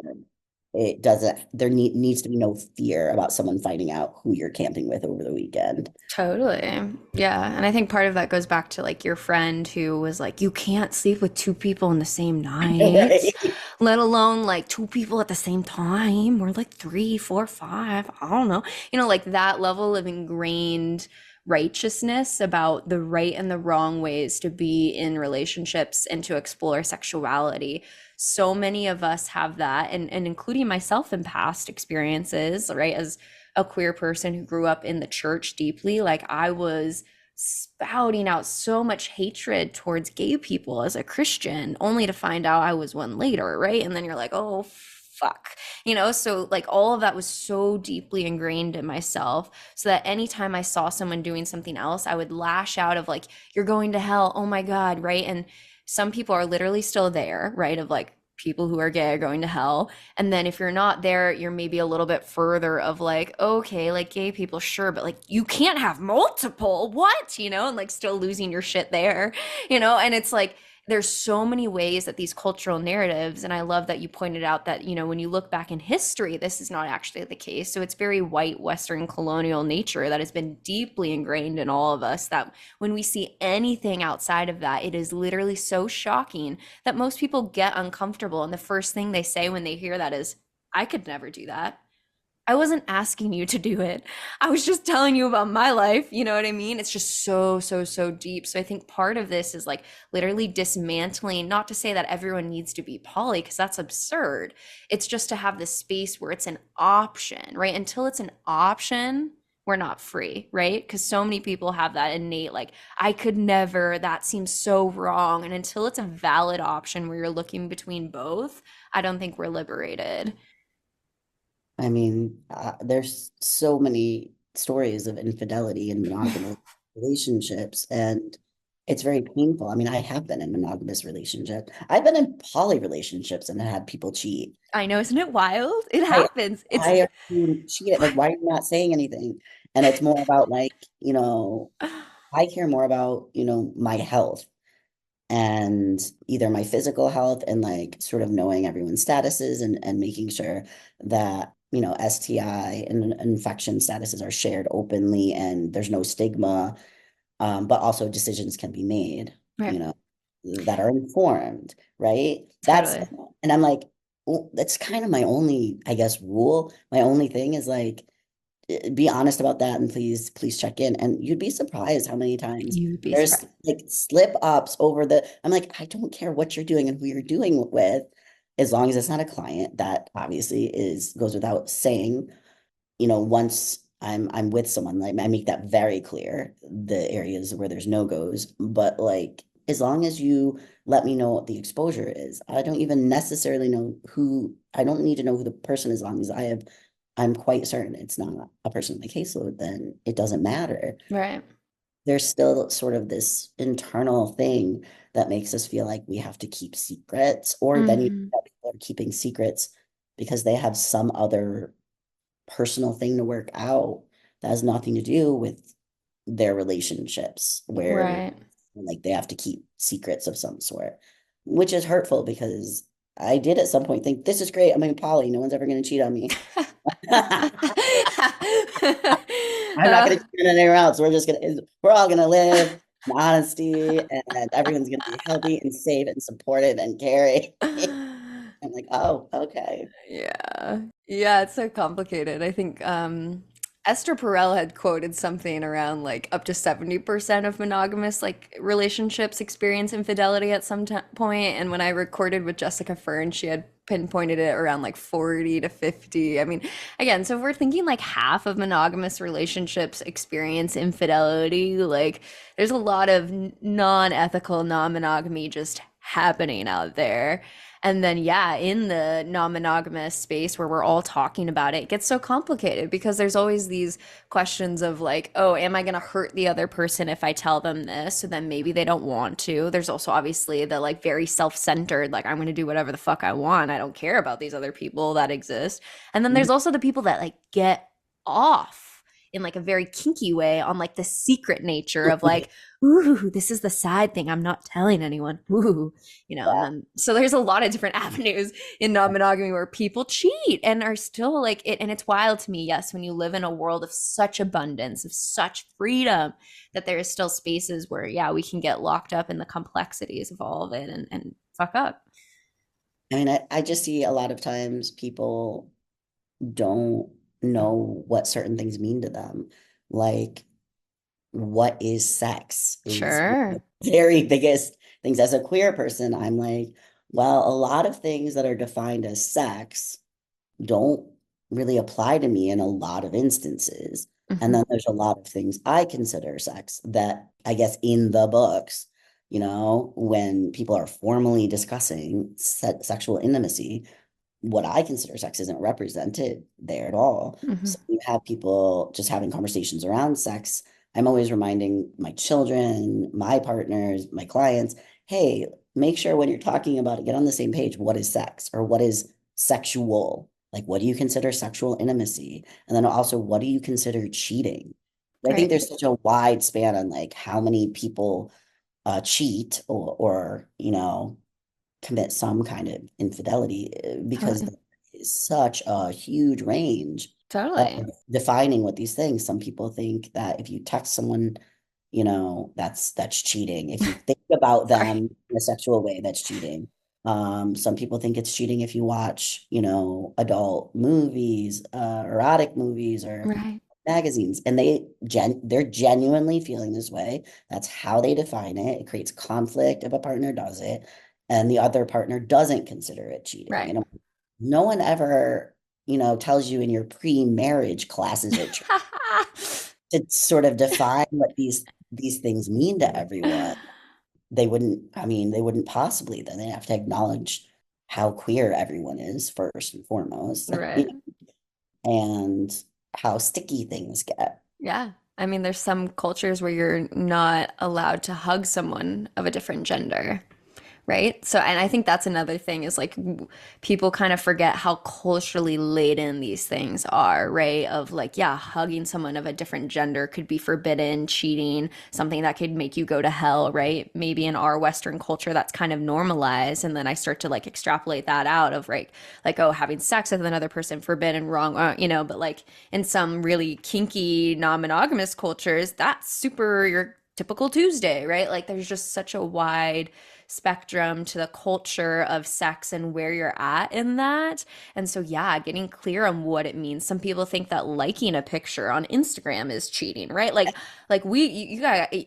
[SPEAKER 3] it doesn't, needs to be no fear about someone finding out who you're camping with over the weekend.
[SPEAKER 1] Totally. Yeah. And I think part of that goes back to like your friend who was like, you can't sleep with two people in the same night,
[SPEAKER 3] Right.
[SPEAKER 1] let alone like two people at the same time, or like three, four, five. I don't know. Like that level of ingrained righteousness about the right and the wrong ways to be in relationships and to explore sexuality. So many of us have that, and including myself in past experiences, right? As a queer person who grew up in the church deeply, like I was spouting out so much hatred towards gay people as a Christian, only to find out I was one later, right? And then you're like, oh, fuck, So, like, all of that was so deeply ingrained in myself, so that anytime I saw someone doing something else, I would lash out of, like, you're going to hell, oh my God, right? And some people are literally still there, right? Of like, people who are gay are going to hell. And then if you're not there, you're maybe a little bit further of like, okay, like gay people, sure, but like you can't have multiple, what? And like still losing your shit there, and it's like there's so many ways that these cultural narratives, and I love that you pointed out that, when you look back in history, this is not actually the case. So it's very white Western colonial nature that has been deeply ingrained in all of us, that when we see anything outside of that, it is literally so shocking that most people get uncomfortable. And the first thing they say when they hear that is, I could never do that. I wasn't asking you to do it. I was just telling you about my life. You know what I mean? It's just so, so, so deep. So I think part of this is like literally dismantling, not to say that everyone needs to be poly, because that's absurd. It's just to have this space where it's an option, right? Until it's an option, we're not free, right? Because so many people have that innate, like, I could never, that seems so wrong. And until it's a valid option where you're looking between both, I don't think we're liberated.
[SPEAKER 3] I mean, there's so many stories of infidelity in monogamous relationships, and it's very painful. I mean, I have been in monogamous relationships. I've been in poly relationships and had people cheat.
[SPEAKER 1] I know, isn't it wild? It
[SPEAKER 3] Why,
[SPEAKER 1] happens. It's
[SPEAKER 3] why are you cheating? Like, why are you not saying anything? And it's more about like, I care more about, my health and either my physical health and like sort of knowing everyone's statuses and making sure that, STI and infection statuses are shared openly and there's no stigma, but also decisions can be made,
[SPEAKER 1] right.
[SPEAKER 3] that are informed, right? That's,
[SPEAKER 1] Totally.
[SPEAKER 3] and I'm like, well, that's kind of my only, I guess, rule. My only thing is like, be honest about that and please check in. And you'd be surprised how many times
[SPEAKER 1] You'd be
[SPEAKER 3] there's
[SPEAKER 1] surprised.
[SPEAKER 3] like slip ups over I'm like, I don't care what you're doing and who you're doing it with, as long as it's not a client. That obviously goes without saying. Once I'm with someone, like I make that very clear, the areas where there's no goes. But like, as long as you let me know what the exposure is, I don't even necessarily know I don't need to know who the person is, as long as I'm quite certain it's not a person in the caseload, then it doesn't matter.
[SPEAKER 1] Right.
[SPEAKER 3] There's still sort of this internal thing that makes us feel like we have to keep secrets, or then
[SPEAKER 1] Hmm.
[SPEAKER 3] people are keeping secrets because they have some other personal thing to work out that has nothing to do with their relationships, where
[SPEAKER 1] Right.
[SPEAKER 3] like they have to keep secrets of some sort, which is hurtful because I did at some point think this is great. I'm in poly. No one's ever going to cheat on me. I'm not going to cheat on anyone else. We're all going to live in honesty and everyone's going to be healthy and safe and supported and caring. I'm like, oh, okay.
[SPEAKER 1] Yeah. Yeah, it's so complicated. I think Esther Perel had quoted something around like up to 70% of monogamous like relationships experience infidelity at some point. And when I recorded with Jessica Fern, she had pinpointed it around like 40 to 50. I mean, again, so if we're thinking like half of monogamous relationships experience infidelity, like there's a lot of non-ethical non-monogamy just happening out there. And then, yeah, in the non-monogamous space where we're all talking about it, it gets so complicated because there's always these questions of like, oh, am I going to hurt the other person if I tell them this? So then maybe they don't want to. There's also obviously the like very self-centered, like, I'm going to do whatever the fuck I want. I don't care about these other people that exist. And then there's also the people that like get off in like a very kinky way on like the secret nature of like, ooh, this is the side thing I'm not telling anyone. Ooh, and
[SPEAKER 3] Yeah.
[SPEAKER 1] then so there's a lot of different avenues in non-monogamy where people cheat and are still like it. And it's wild to me, yes, when you live in a world of such abundance, of such freedom, that there is still spaces where, yeah, we can get locked up in the complexities of all of it and fuck up.
[SPEAKER 3] I mean, I just see a lot of times people don't know what certain things mean to them. Like, what is sex is one of
[SPEAKER 1] Sure.
[SPEAKER 3] the very biggest things. As a queer person, I'm like, well, a lot of things that are defined as sex don't really apply to me in a lot of instances. And
[SPEAKER 1] Hmm.
[SPEAKER 3] then there's a lot of things I consider sex that I guess in the books, when people are formally discussing sexual intimacy, what I consider sex isn't represented there at all.
[SPEAKER 1] Hmm.
[SPEAKER 3] So you have people just having conversations around sex. I'm always reminding my children, my partners, my clients, hey, make sure when you're talking about it, get on the same page. What is sex or what is sexual? Like, what do you consider sexual intimacy? And then also, what do you consider cheating? I think
[SPEAKER 1] Right.
[SPEAKER 3] there's such a wide span on like how many people cheat or commit some kind of infidelity because
[SPEAKER 1] Totally.
[SPEAKER 3] there is such a huge range of
[SPEAKER 1] Totally.
[SPEAKER 3] defining what these things. Some people think that if you text someone, that's cheating. If you think about
[SPEAKER 1] Sorry.
[SPEAKER 3] them in a sexual way, that's cheating. Some people think it's cheating if you watch, adult movies, erotic movies, or
[SPEAKER 1] Right.
[SPEAKER 3] magazines, and they're genuinely feeling this way. That's how they define it. It creates conflict if a partner does it and the other partner doesn't consider it cheating.
[SPEAKER 1] Right.
[SPEAKER 3] And no one ever, tells you in your pre-marriage classes at church to sort of define what these things mean to everyone. They wouldn't possibly, then they have to acknowledge how queer everyone is first and foremost,
[SPEAKER 1] Right.
[SPEAKER 3] and how sticky things get.
[SPEAKER 1] Yeah. I mean, there's some cultures where you're not allowed to hug someone of a different gender. Right? So, and I think that's another thing is like people kind of forget how culturally laden these things are, right? Of like, yeah, hugging someone of a different gender could be forbidden, cheating, something that could make you go to hell, right? Maybe in our Western culture, that's kind of normalized. And then I start to like extrapolate that out of like, oh, having sex with another person forbidden, wrong, but like in some really kinky, non-monogamous cultures, that's super your typical Tuesday, right? Like there's just such a wide spectrum to the culture of sex and where you're at in that. And so, yeah, getting clear on what it means. Some people think that liking a picture on Instagram is cheating, right? Like you gotta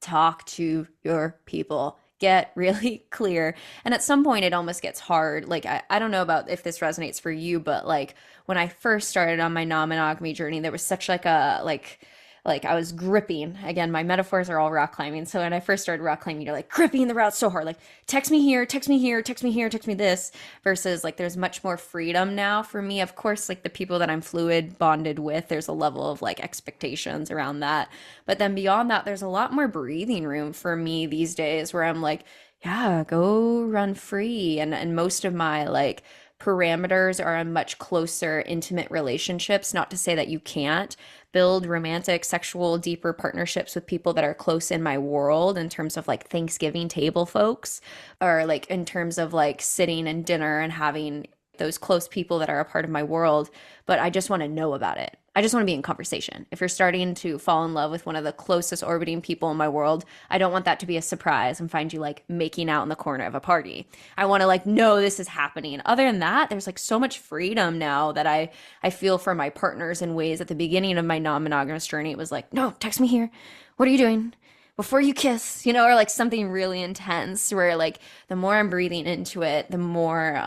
[SPEAKER 1] talk to your people. Get really clear. And at some point, it almost gets hard. Like, I don't know about if this resonates for you, but like when I first started on my non monogamy journey, there was such like I was gripping. Again, my metaphors are all rock climbing. So when I first started rock climbing, you're like gripping the route so hard, like text me here, text me here, text me here, text me this. Versus like there's much more freedom now for me. Of course, like the people that I'm fluid bonded with, there's a level of like expectations around that. But then beyond that, there's a lot more breathing room for me these days where I'm like, yeah, go run free. And most of my like parameters are in much closer, intimate relationships. Not to say that you can't build romantic, sexual, deeper partnerships with people that are close in my world in terms of like Thanksgiving table folks, or like in terms of like sitting and dinner and having those close people that are a part of my world. But I just want to know about it. I just want to be in conversation. If you're starting to fall in love with one of the closest orbiting people in my world, I don't want that to be a surprise and find you like making out in the corner of a party. I want to like know this is happening. Other than that, there's like so much freedom now that I feel for my partners in ways at the beginning of my non-monogamous journey. It was like, no, text me here. What are you doing? Before you kiss, or like something really intense where like the more I'm breathing into it, the more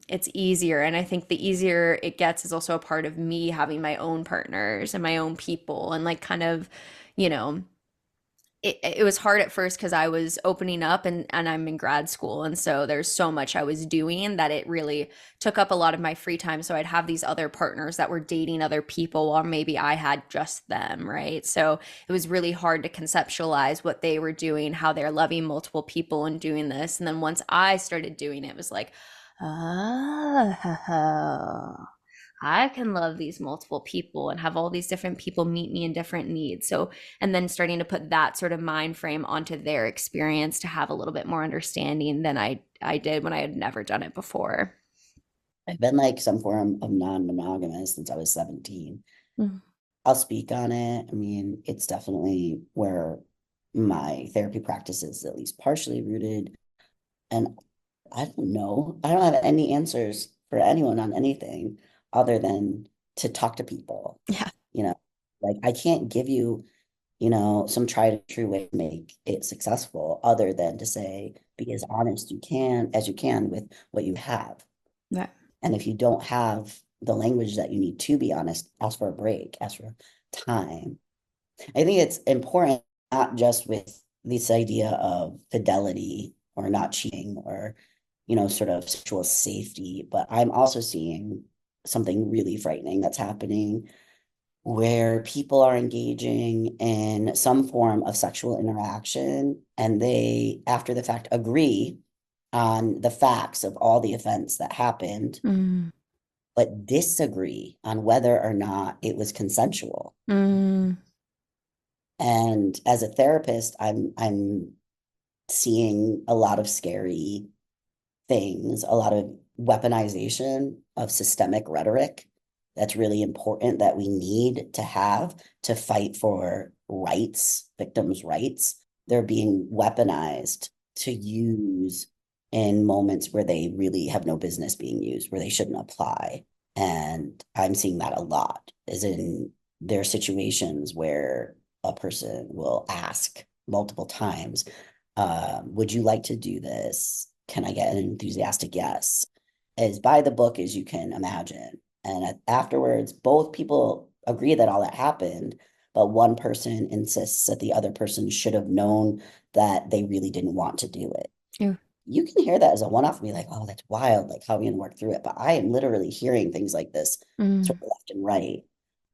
[SPEAKER 1] it's easier. And I think the easier it gets is also a part of me having my own partners and my own people and like kind of, you know, it was hard at first because I was opening up and I'm in grad school. And so there's so much I was doing that it really took up a lot of my free time. So I'd have these other partners that were dating other people or maybe I had just them, right? So it was really hard to conceptualize what they were doing, how they're loving multiple people and doing this. And then once I started doing it, it was like, oh, I can love these multiple people and have all these different people meet me in different needs. So, and then starting to put that sort of mind frame onto their experience to have a little bit more understanding than I did when I had never done it before.
[SPEAKER 3] I've been like some form of non-monogamous since I was 17.
[SPEAKER 1] Mm.
[SPEAKER 3] I'll speak on it. I mean, it's definitely where my therapy practice is at least partially rooted. And I don't know. I don't have any answers for anyone on anything other than to talk to people.
[SPEAKER 1] Yeah.
[SPEAKER 3] You know, like I can't give you some tried and true way to make it successful other than to say, be as honest as you can with what you have.
[SPEAKER 1] Yeah.
[SPEAKER 3] And if you don't have the language that you need to be honest, ask for a break, ask for time. I think it's important, not just with this idea of fidelity or not cheating or, sort of sexual safety, but I'm also seeing something really frightening that's happening where people are engaging in some form of sexual interaction and they, after the fact, agree on the facts of all the events that happened,
[SPEAKER 1] Mm.
[SPEAKER 3] but disagree on whether or not it was consensual.
[SPEAKER 1] Mm.
[SPEAKER 3] And as a therapist, I'm seeing a lot of scary things, a lot of weaponization of systemic rhetoric that's really important that we need to have to fight for rights, victims' rights. They're being weaponized to use in moments where they really have no business being used, where they shouldn't apply. And I'm seeing that a lot, as in there are situations where a person will ask multiple times, would you like to do this? Can I get an enthusiastic yes? As by the book as you can imagine. And afterwards, both people agree that all that happened, but one person insists that the other person should have known that they really didn't want to do it.
[SPEAKER 1] Ew.
[SPEAKER 3] You can hear that as a one-off and be like, oh, that's wild. Like, how are we gonna work through it? But I am literally hearing things like this
[SPEAKER 1] Mm.
[SPEAKER 3] sort of left and right.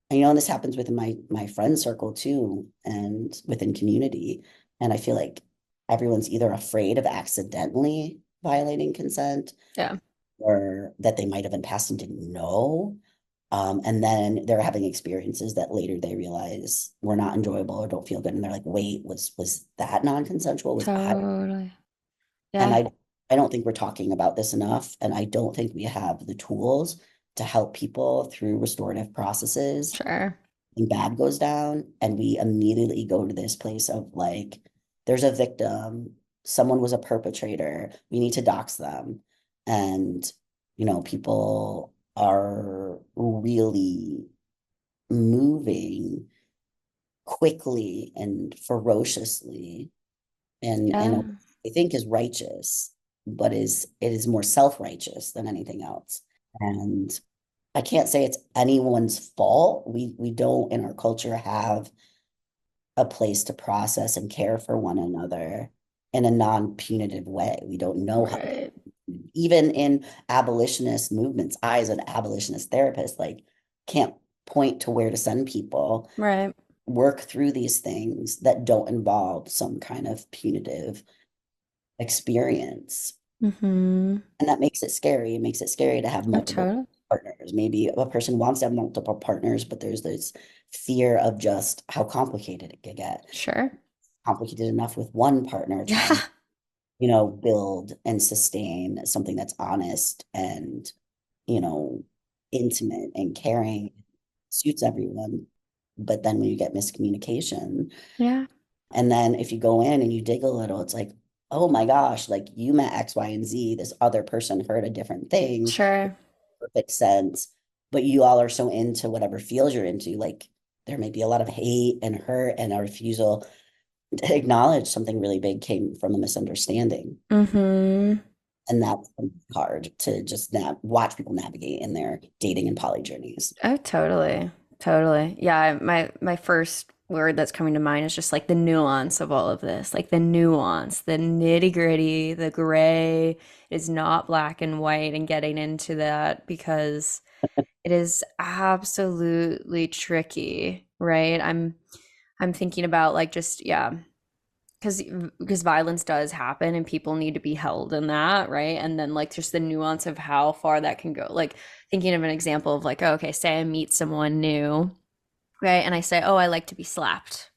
[SPEAKER 3] And this happens within my friend circle too, and within community. And I feel like everyone's either afraid of accidentally violating consent
[SPEAKER 1] Yeah.
[SPEAKER 3] or that they might have in past and didn't know. And then they're having experiences that later they realize were not enjoyable or don't feel good. And they're like, wait, was that non-consensual? Was I?
[SPEAKER 1] Totally.
[SPEAKER 3] And
[SPEAKER 1] Yeah.
[SPEAKER 3] I don't think we're talking about this enough. And I don't think we have the tools to help people through restorative processes
[SPEAKER 1] Sure.
[SPEAKER 3] when bad goes down. And we immediately go to this place of like, there's a victim, someone was a perpetrator, we need to dox them. And, people are really moving quickly and ferociously and
[SPEAKER 1] Yeah.
[SPEAKER 3] I think is righteous, but it is more self-righteous than anything else. And I can't say it's anyone's fault. We don't in our culture have a place to process and care for one another in a non-punitive way. We don't know how to,
[SPEAKER 1] Right.
[SPEAKER 3] even in abolitionist movements, I as an abolitionist therapist, like can't point to where to send people,
[SPEAKER 1] Right.
[SPEAKER 3] work through these things that don't involve some kind of punitive experience.
[SPEAKER 1] Mm-hmm.
[SPEAKER 3] And that makes it scary. It makes it scary to have
[SPEAKER 1] Oh,
[SPEAKER 3] multiple
[SPEAKER 1] totally.
[SPEAKER 3] partners. Maybe a person wants to have multiple partners, but there's this fear of just how complicated it could get.
[SPEAKER 1] Sure.
[SPEAKER 3] Complicated enough with one partner
[SPEAKER 1] Yeah.
[SPEAKER 3] trying, build and sustain something that's honest and, you know, intimate and caring, suits everyone. But then when you get miscommunication,
[SPEAKER 1] Yeah.
[SPEAKER 3] and then if you go in and you dig a little, it's like, oh my gosh, like you met X, Y, and Z. This other person heard a different thing,
[SPEAKER 1] Sure.
[SPEAKER 3] perfect sense. But you all are so into whatever field you're into. Like there may be a lot of hate and hurt and a refusal to acknowledge something really big came from a misunderstanding.
[SPEAKER 1] Mm-hmm.
[SPEAKER 3] And that's hard to just watch people navigate in their dating and poly journeys.
[SPEAKER 1] Oh, totally. Totally. Yeah, my first word that's coming to mind is just like the nuance of all of this. Like the nuance, the nitty-gritty, the gray is not black and white and getting into that because it is absolutely tricky, right? I'm thinking about like just yeah, because violence does happen and people need to be held in that, right? And then like just the nuance of how far that can go. Like thinking of an example of like, oh, okay, say I meet someone new, right? And I say, "Oh, I like to be slapped."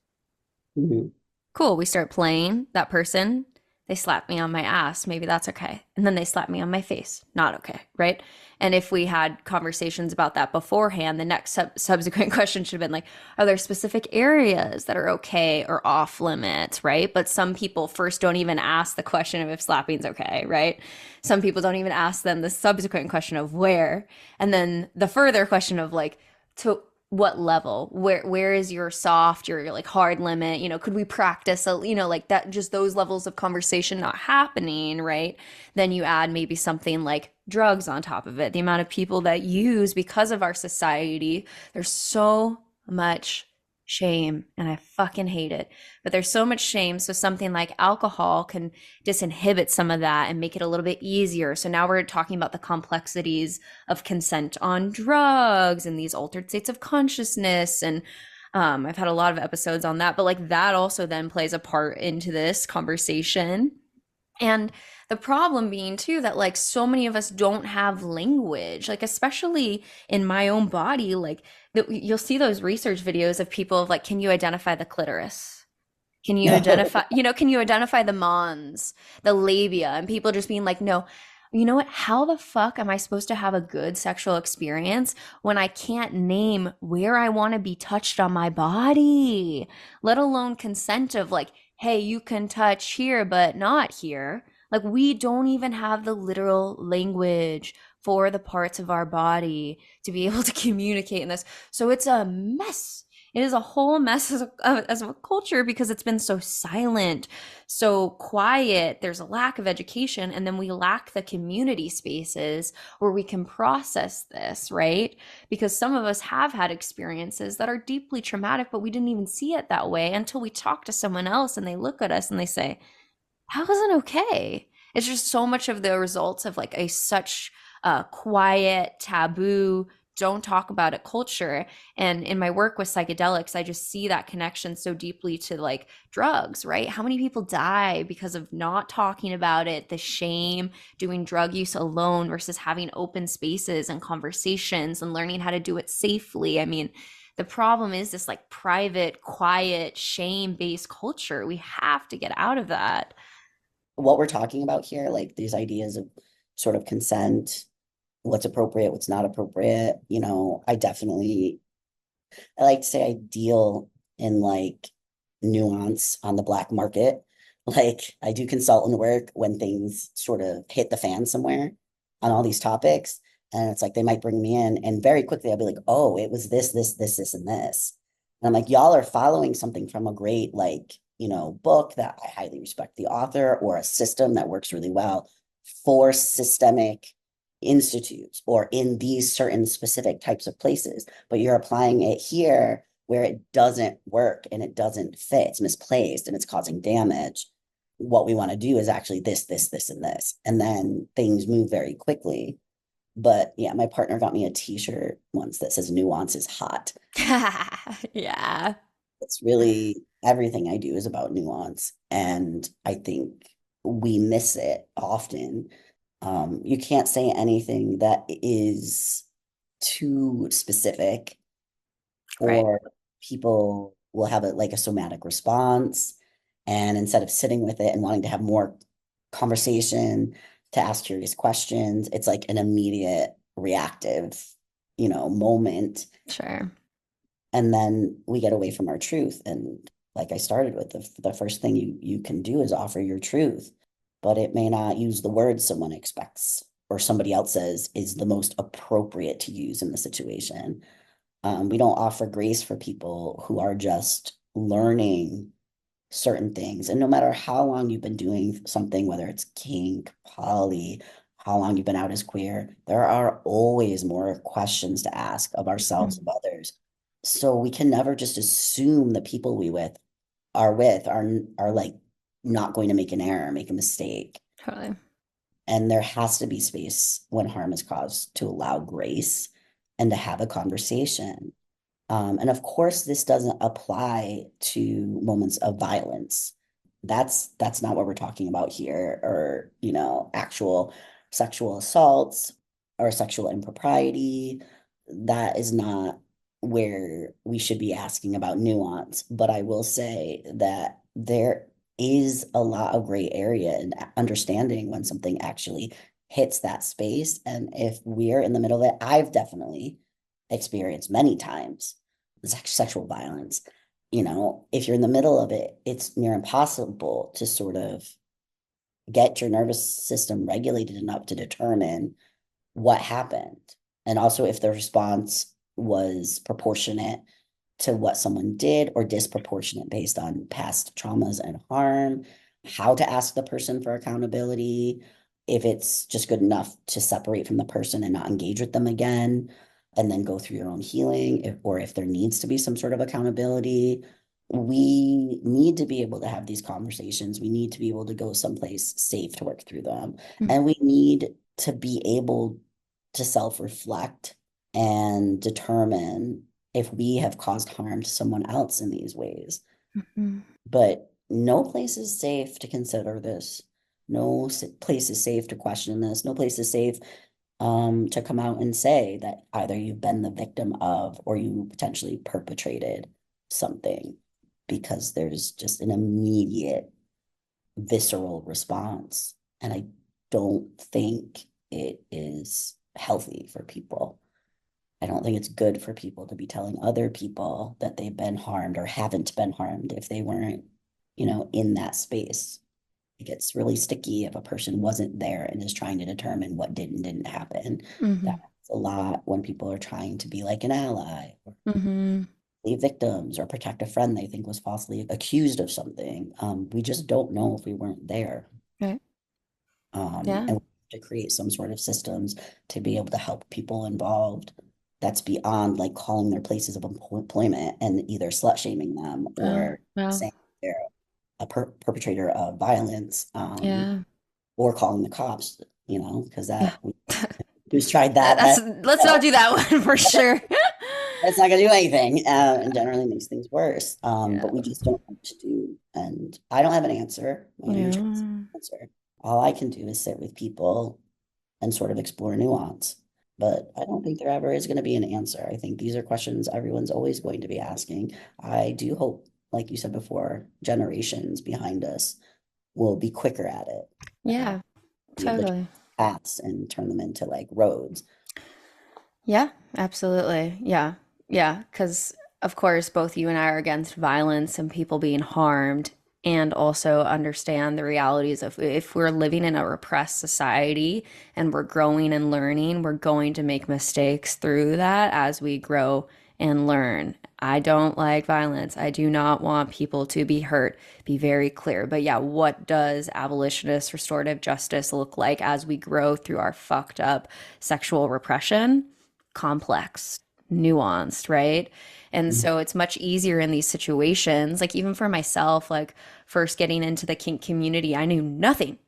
[SPEAKER 3] Mhm.
[SPEAKER 1] Cool, we start playing that person. They slap me on my ass. Maybe that's okay. And then they slap me on my face. Not okay, right? And if we had conversations about that beforehand, the next subsequent question should have been like, are there specific areas that are okay or off limits, right? But some people first don't even ask the question of if slapping's okay, right? Some people don't even ask them the subsequent question of where. And then the further question of like, to what level? Where is your soft, your like hard limit? Could we practice like that, just those levels of conversation not happening, right? Then you add maybe something like drugs on top of it. The amount of people that use, because of our society, there's so much shame, and I fucking hate it. But there's so much shame, so something like alcohol can disinhibit some of that and make it a little bit easier. So now we're talking about the complexities of consent on drugs and these altered states of consciousness. And I've had a lot of episodes on that, but like that also then plays a part into this conversation. And the problem being too that like so many of us don't have language, like especially in my own body, like you'll see those research videos of people of like, can you identify the clitoris? Can you identify, can you identify the mons, the labia, and people just being like, no, you know what? How the fuck am I supposed to have a good sexual experience when I can't name where I want to be touched on my body, let alone consent of like, hey, you can touch here, but not here. Like, we don't even have the literal language for the parts of our body to be able to communicate in this. So it's a mess. It is a whole mess as a culture because it's been so silent, so quiet. There's a lack of education, and then we lack the community spaces where we can process this, right? Because some of us have had experiences that are deeply traumatic, but we didn't even see it that way until we talk to someone else and they look at us and they say, how is it okay? It's just so much of the results of like a such quiet, taboo, don't talk about it culture. And in my work with psychedelics, I just see that connection so deeply to like drugs, right? How many people die because of not talking about it, the shame, doing drug use alone versus having open spaces and conversations and learning how to do it safely. I mean, the problem is this like private, quiet, shame-based culture. We have to get out of that.
[SPEAKER 3] What we're talking about here, like these ideas of sort of consent, what's appropriate, what's not appropriate, I like to say I deal in like nuance on the black market. Like I do consultant work when things sort of hit the fan somewhere on all these topics. And it's like they might bring me in and very quickly I'll be like, oh, it was this, and this. And I'm like, y'all are following something from a great book that I highly respect the author, or a system that works really well for systemic institutes or in these certain specific types of places, but you're applying it here where it doesn't work and it doesn't fit, it's misplaced and it's causing damage. What we want to do is actually this, and this, and then things move very quickly. But yeah, my partner got me a t-shirt once that says nuance is hot.
[SPEAKER 1] Yeah.
[SPEAKER 3] It's really everything I do is about nuance, and I think we miss it often. You can't say anything that is too specific,
[SPEAKER 1] Right.
[SPEAKER 3] or people will have a somatic response. And instead of sitting with it and wanting to have more conversation, to ask curious questions, it's like an immediate reactive, moment.
[SPEAKER 1] Sure.
[SPEAKER 3] And then we get away from our truth. And like I started with, the first thing you can do is offer your truth, but it may not use the words someone expects or somebody else says is the most appropriate to use in the situation. We don't offer grace for people who are just learning certain things. And no matter how long you've been doing something, whether it's kink, poly, how long you've been out as queer, there are always more questions to ask of ourselves, of others. So we can never just assume the people we with are like not going to make an error, make a mistake.
[SPEAKER 1] Totally.
[SPEAKER 3] And there has to be space when harm is caused to allow grace and to have a conversation. And of course, this doesn't apply to moments of violence. That's not what we're talking about here, or actual sexual assaults or sexual impropriety. That is not where we should be asking about nuance. But I will say that there is a lot of gray area in understanding when something actually hits that space. And if we're in the middle of it, I've definitely experienced many times sexual violence. If you're in the middle of it, it's near impossible to sort of get your nervous system regulated enough to determine what happened. And also if the response was proportionate to what someone did or disproportionate based on past traumas and harm, how to ask the person for accountability, if it's just good enough to separate from the person and not engage with them again, and then go through your own healing, or if there needs to be some sort of accountability. We need to be able to have these conversations. We need to be able to go someplace safe to work through them. And we need to be able to self-reflect and determine if we have caused harm to someone else in these ways.
[SPEAKER 1] Mm-hmm.
[SPEAKER 3] But no place is safe to consider this. No place is safe to question this. No place is safe to come out and say that either you've been the victim of or you potentially perpetrated something, because there's just an immediate visceral response. And I don't think it is healthy for people. I don't think it's good for people to be telling other people that they've been harmed or haven't been harmed if they weren't, in that space. It gets really sticky if a person wasn't there and is trying to determine what did and didn't happen.
[SPEAKER 1] Mm-hmm.
[SPEAKER 3] That's a lot when people are trying to be like an ally or
[SPEAKER 1] Mm-hmm.
[SPEAKER 3] be victims or protect a friend they think was falsely accused of something. We just don't know if we weren't there.
[SPEAKER 1] Right. Yeah.
[SPEAKER 3] And to create some sort of systems to be able to help people involved that's beyond like calling their places of employment and either slut shaming them
[SPEAKER 1] Oh,
[SPEAKER 3] or
[SPEAKER 1] wow.
[SPEAKER 3] saying they're a perpetrator of violence,
[SPEAKER 1] Yeah.
[SPEAKER 3] or calling the cops, because
[SPEAKER 1] Yeah.
[SPEAKER 3] who's tried that,
[SPEAKER 1] That's let's not do that one for sure.
[SPEAKER 3] that's not gonna do anything, and generally makes things worse.
[SPEAKER 1] Yeah.
[SPEAKER 3] But we just don't know what to do, and I don't have an answer. My only choice is
[SPEAKER 1] Yeah.
[SPEAKER 3] an answer. All I can do is sit with people and sort of explore nuance. But I don't think there ever is going to be an answer. I think these are questions everyone's always going to be asking. I do hope, like you said before, generations behind us will be quicker at it,
[SPEAKER 1] Yeah,
[SPEAKER 3] be able to
[SPEAKER 1] totally.
[SPEAKER 3] paths and turn them into like roads.
[SPEAKER 1] Yeah, absolutely. Yeah. Yeah. Because, of course, both you and I are against violence and people being harmed, and also understand the realities of if we're living in a repressed society and we're growing and learning, we're going to make mistakes through that as we grow and learn. I don't like violence. I do not want people to be hurt. Be very clear. But yeah, what does abolitionist restorative justice look like as we grow through our fucked up sexual repression? Complex, nuanced, right? And
[SPEAKER 3] Mhm.
[SPEAKER 1] so it's much easier in these situations. Like, even for myself, like first getting into the kink community, I knew nothing,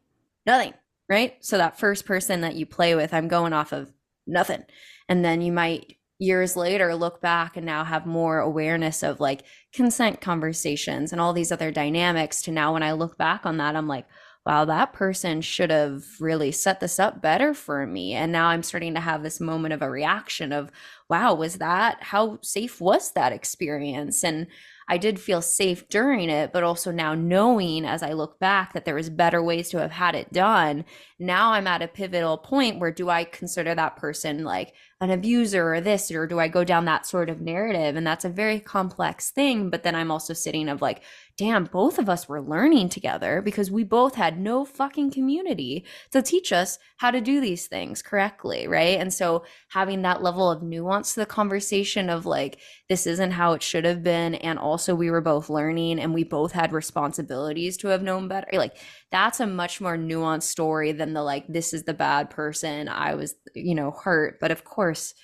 [SPEAKER 1] nothing, right? So that first person that you play with, I'm going off of nothing. And then you might years later look back and now have more awareness of like consent conversations and all these other dynamics to now when I look back on that, I'm like, wow, that person should have really set this up better for me. And now I'm starting to have this moment of a reaction of, wow, how safe was that experience? And I did feel safe during it, but also now knowing as I look back that there was better ways to have had it done. Now I'm at a pivotal point where do I consider that person like an abuser or this, or do I go down that sort of narrative? And that's a very complex thing. But then I'm also sitting of like, damn, both of us were learning together because we both had no fucking community to teach us how to do these things correctly, right? And so having that level of nuance to the conversation of like, this isn't how it should have been. And also, we were both learning and we both had responsibilities to have known better. Like, that's a much more nuanced story than the like, this is the bad person. I was, hurt. But of course,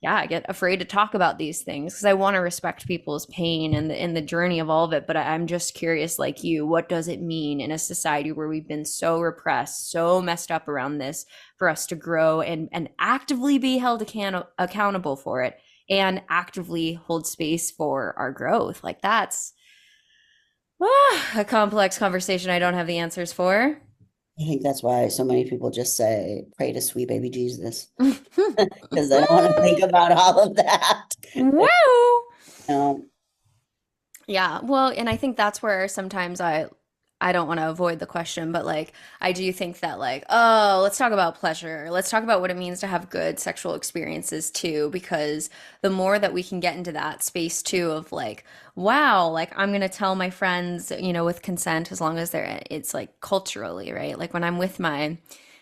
[SPEAKER 1] yeah, I get afraid to talk about these things because I want to respect people's pain and the journey of all of it. But I'm just curious, like you, what does it mean in a society where we've been so repressed, so messed up around this, for us to grow and actively be held accountable for it and actively hold space for our growth? Like, that's a complex conversation I don't have the answers for.
[SPEAKER 3] I think that's why so many people just say, pray to sweet baby Jesus, because they don't want to think about all of that.
[SPEAKER 1] Woo!
[SPEAKER 3] Um,
[SPEAKER 1] Yeah, well, and I think that's where sometimes I don't want to avoid the question, but like I do think that like, oh, let's talk about pleasure. Let's talk about what it means to have good sexual experiences too, because the more that we can get into that space too of like, wow, like I'm gonna tell my friends, with consent as long as it's like culturally, right? Like when I'm with my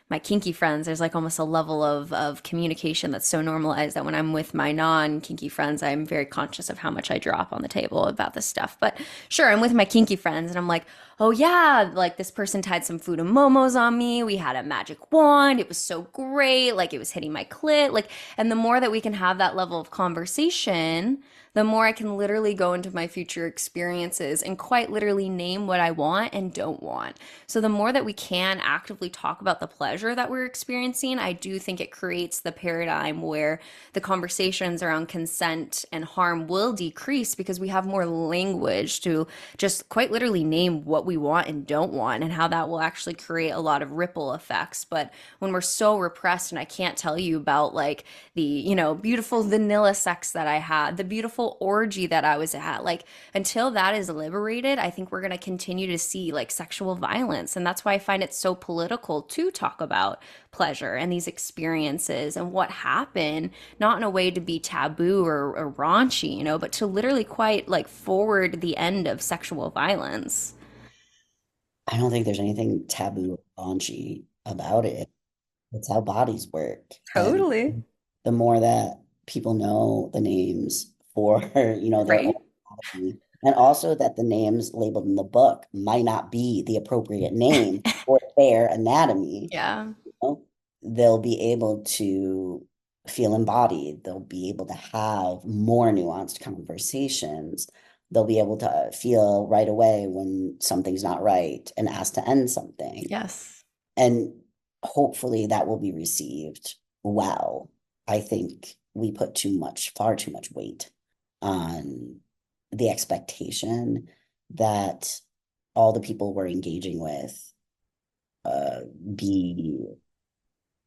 [SPEAKER 1] my kinky friends, there's like almost a level of communication that's so normalized that when I'm with my non-kinky friends, I'm very conscious of how much I drop on the table about this stuff. But sure, I'm with my kinky friends and I'm like, oh yeah, like this person tied some food and momos on me. We had a magic wand. It was so great. Like it was hitting my clit. Like, and the more that we can have that level of conversation, the more I can literally go into my future experiences and quite literally name what I want and don't want. So the more that we can actively talk about the pleasure that we're experiencing, I do think it creates the paradigm where the conversations around consent and harm will decrease because we have more language to just quite literally name what we want and don't want and how that will actually create a lot of ripple effects. But when we're so repressed, and I can't tell you about like the, beautiful vanilla sex that I had, the beautiful orgy that I was at, like until that is liberated, I think we're going to continue to see like sexual violence. And that's why I find it so political to talk about pleasure and these experiences and what happened, not in a way to be taboo or raunchy, but to literally quite like forward the end of sexual violence.
[SPEAKER 3] I don't think there's anything taboo or raunchy about it. It's how bodies work. And
[SPEAKER 1] Totally.
[SPEAKER 3] the more that people know the names for, their own
[SPEAKER 1] Right?
[SPEAKER 3] body, and also that the names labeled in the book might not be the appropriate name for their anatomy,
[SPEAKER 1] Yeah.
[SPEAKER 3] know, they'll be able to feel embodied. They'll be able to have more nuanced conversations. They'll be able to feel right away when something's not right and ask to end something.
[SPEAKER 1] Yes.
[SPEAKER 3] And hopefully that will be received well. I think we put far too much weight on the expectation that all the people we're engaging with be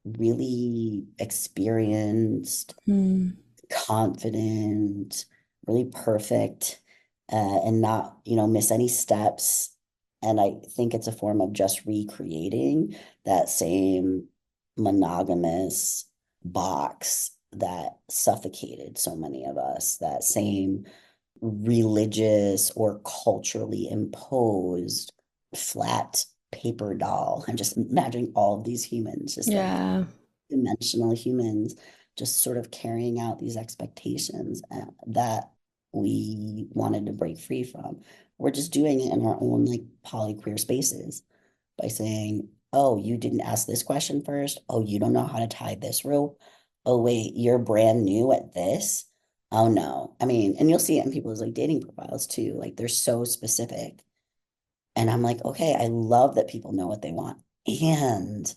[SPEAKER 3] really experienced,
[SPEAKER 1] Mm.
[SPEAKER 3] confident, really perfect, and not, miss any steps. And I think it's a form of just recreating that same monogamous box that suffocated so many of us, that same religious or culturally imposed flat paper doll. I'm just imagining all of these humans, just like
[SPEAKER 1] Yeah.
[SPEAKER 3] dimensional humans, just sort of carrying out these expectations that we wanted to break free from. We're just doing it in our own like polyqueer spaces by saying, oh, you didn't ask this question first. Oh, you don't know how to tie this rope. Oh, wait, you're brand new at this. Oh no. I mean, and you'll see it in people's like dating profiles too. Like they're so specific. And I'm like, okay, I love that people know what they want. And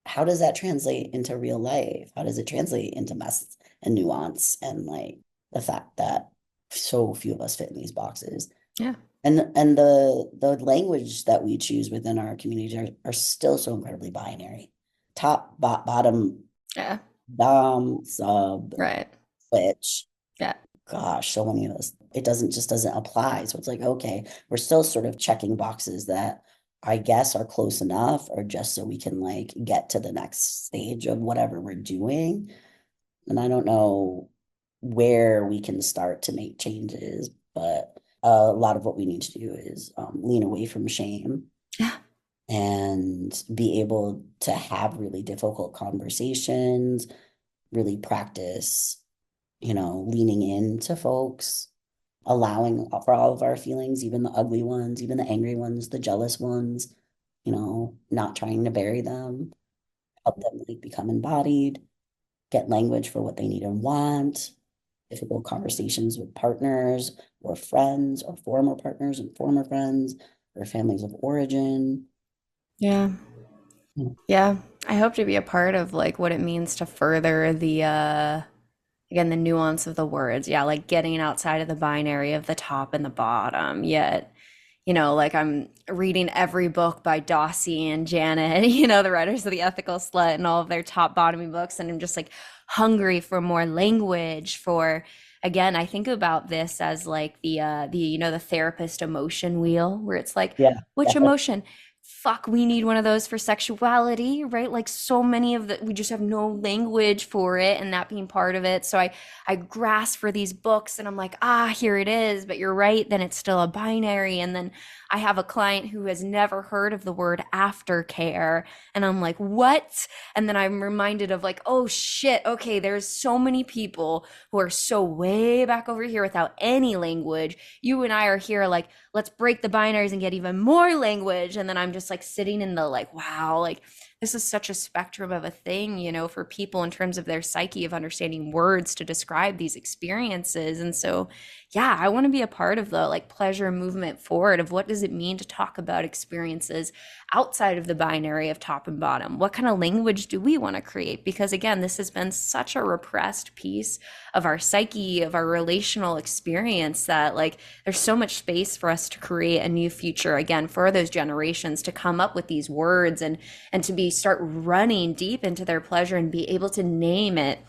[SPEAKER 3] how does that translate into real life? How does it translate into mess and nuance and like the fact that so few of us fit in these boxes?
[SPEAKER 1] Yeah.
[SPEAKER 3] And the language that we choose within our communities are still so incredibly binary. Top, bottom,
[SPEAKER 1] Yeah.
[SPEAKER 3] dom, sub,
[SPEAKER 1] Right.
[SPEAKER 3] switch.
[SPEAKER 1] Yeah.
[SPEAKER 3] Gosh, so many of us, it doesn't apply. So it's like, okay, we're still sort of checking boxes that I guess are close enough, or just so we can like get to the next stage of whatever we're doing. And I don't know where we can start to make changes, but a lot of what we need to do is lean away from shame
[SPEAKER 1] Yeah.
[SPEAKER 3] and be able to have really difficult conversations, really practice, leaning into folks, allowing for all of our feelings, even the ugly ones, even the angry ones, the jealous ones, not trying to bury them, help them like become embodied, get language for what they need and want, difficult conversations with partners or friends or former partners and former friends or families of origin.
[SPEAKER 1] Yeah.
[SPEAKER 3] Mm.
[SPEAKER 1] Yeah. I hope to be a part of like what it means to further the again the nuance of the words. Yeah, like getting outside of the binary of the top and the bottom. Yet, like I'm reading every book by Dossie and Janet, the writers of The Ethical Slut and all of their top bottoming books, and I'm just like hungry for more language for again, I think about this as like the the therapist emotion wheel where it's like
[SPEAKER 3] Yeah,
[SPEAKER 1] which
[SPEAKER 3] definitely.
[SPEAKER 1] emotion fuck, we need one of those for sexuality, right? Like so many of the, we just have no language for it, and that being part of it. So I grasp for these books and I'm like, ah, here it is. But you're right, then it's still a binary. And then I have a client who has never heard of the word aftercare. And I'm like, what? And then I'm reminded of like, oh shit, okay, there's so many people who are so way back over here without any language. You and I are here like, let's break the binaries and get even more language. And then I'm just like sitting in the like, wow, like this is such a spectrum of a thing, you know, for people in terms of their psyche of understanding words to describe these experiences. And so, yeah, I want to be a part of the like pleasure movement forward of what does it mean to talk about experiences outside of the binary of top and bottom? What kind of language do we want to create? Because again, this has been such a repressed piece of our psyche, of our relational experience that like there's so much space for us to create a new future again for those generations to come up with these words and to be start running deep into their pleasure and be able to name it.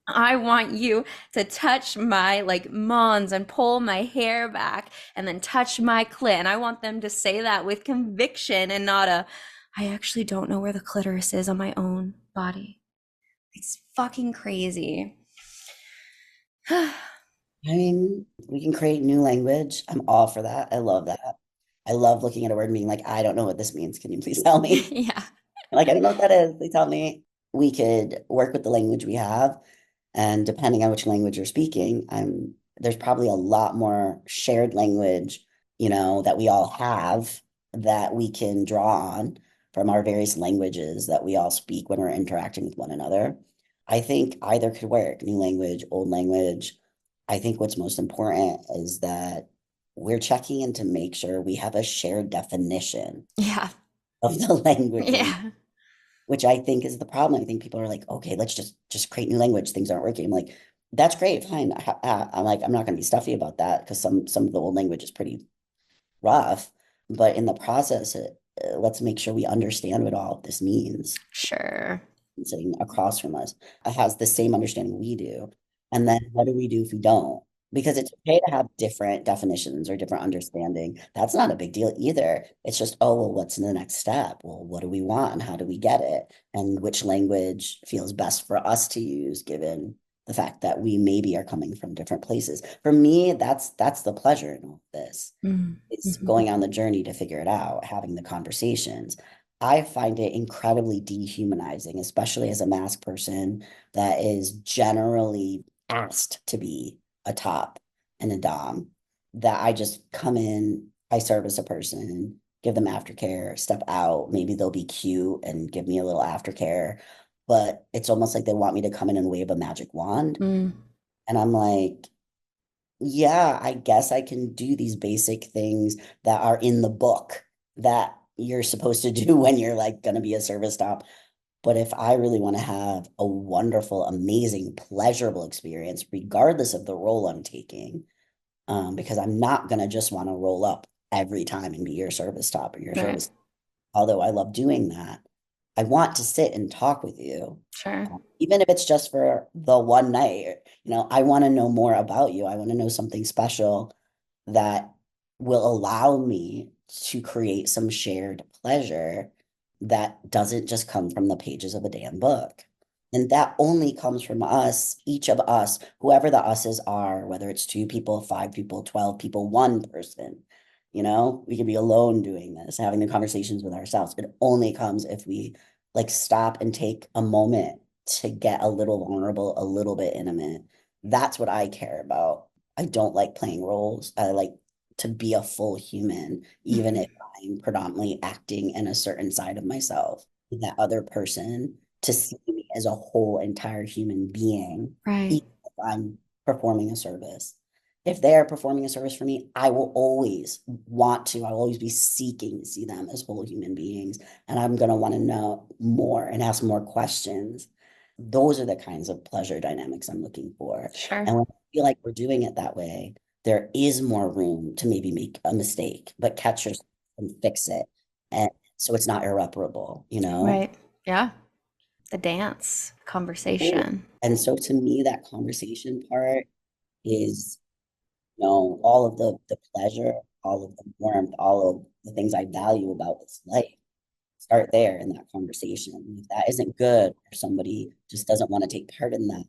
[SPEAKER 1] I want you to touch my like mons and pull my hair back and then touch my clit. And I want them to say that with conviction and not a, I actually don't know where the clitoris is on my own body. It's fucking crazy.
[SPEAKER 3] I mean, we can create new language. I'm all for that. I love that. I love looking at a word and being like, I don't know what this means. Can you please tell me?
[SPEAKER 1] Yeah.
[SPEAKER 3] Like, I don't know what that is. Please tell me. We could work with the language we have. And depending on which language you're speaking, there's probably a lot more shared language, that we all have that we can draw on from our various languages that we all speak when we're interacting with one another. I think either could work, new language, old language. I think what's most important is that we're checking in to make sure we have a shared definition
[SPEAKER 1] Yeah.
[SPEAKER 3] of the language
[SPEAKER 1] Yeah.
[SPEAKER 3] which I think is the problem. I think people are like, okay, let's just create new language. Things aren't working. I'm like, that's great, fine. I'm like, I'm not going to be stuffy about that because some of the old language is pretty rough. But in the process, let's make sure we understand what all of this means.
[SPEAKER 1] Sure.
[SPEAKER 3] Sitting across from us has the same understanding we do. And then what do we do if we don't? Because it's okay to have different definitions or different understanding. That's not a big deal either. It's just, oh, well, what's the next step? Well, what do we want and how do we get it? And which language feels best for us to use given the fact that we maybe are coming from different places. For me, that's the pleasure in all this. It's
[SPEAKER 1] Mm-hmm.
[SPEAKER 3] going on the journey to figure it out, having the conversations. I find it incredibly dehumanizing, especially as a mask person that is generally asked to be a top and a dom, that I just come in, I service a person, give them aftercare, step out, maybe they'll be cute and give me a little aftercare, but it's almost like they want me to come in and wave a magic wand.
[SPEAKER 1] Mm.
[SPEAKER 3] And I'm like, yeah, I guess I can do these basic things that are in the book that you're supposed to do when you're like going to be a service stop. But if I really want to have a wonderful, amazing, pleasurable experience, regardless of the role I'm taking, because I'm not going to just want to roll up every time and be your service stop or your
[SPEAKER 1] Right.
[SPEAKER 3] service, although I love doing that, I want to sit and talk with you.
[SPEAKER 1] Sure.
[SPEAKER 3] Even if it's just for the one night, I want to know more about you. I want to know something special that will allow me to create some shared pleasure that doesn't just come from the pages of a damn book. And that only comes from us, each of us, whoever the us's are, whether it's 2 people, 5 people, 12 people, one person. We could be alone doing this, having the conversations with ourselves. It only comes if we like stop and take a moment to get a little vulnerable, a little bit intimate. That's what I care about. I don't like playing roles. I like to be a full human, even if I'm predominantly acting in a certain side of myself. That other person to see me as a whole entire human being,
[SPEAKER 1] Right.
[SPEAKER 3] even if I'm performing a service. If they are performing a service for me, I will always I will always be seeking to see them as whole human beings. And I'm going to want to know more and ask more questions. Those are the kinds of pleasure dynamics I'm looking for.
[SPEAKER 1] Sure.
[SPEAKER 3] And when I feel like we're doing it that way, there is more room to maybe make a mistake, but catch yourself and fix it. And so it's not irreparable.
[SPEAKER 1] Right. Yeah. The dance
[SPEAKER 3] Cool.
[SPEAKER 1] conversation.
[SPEAKER 3] And so to me, that conversation part is all of the pleasure, all of the warmth, all of the things I value about this life. Start there in that conversation. And if that isn't good, or somebody just doesn't want to take part in that,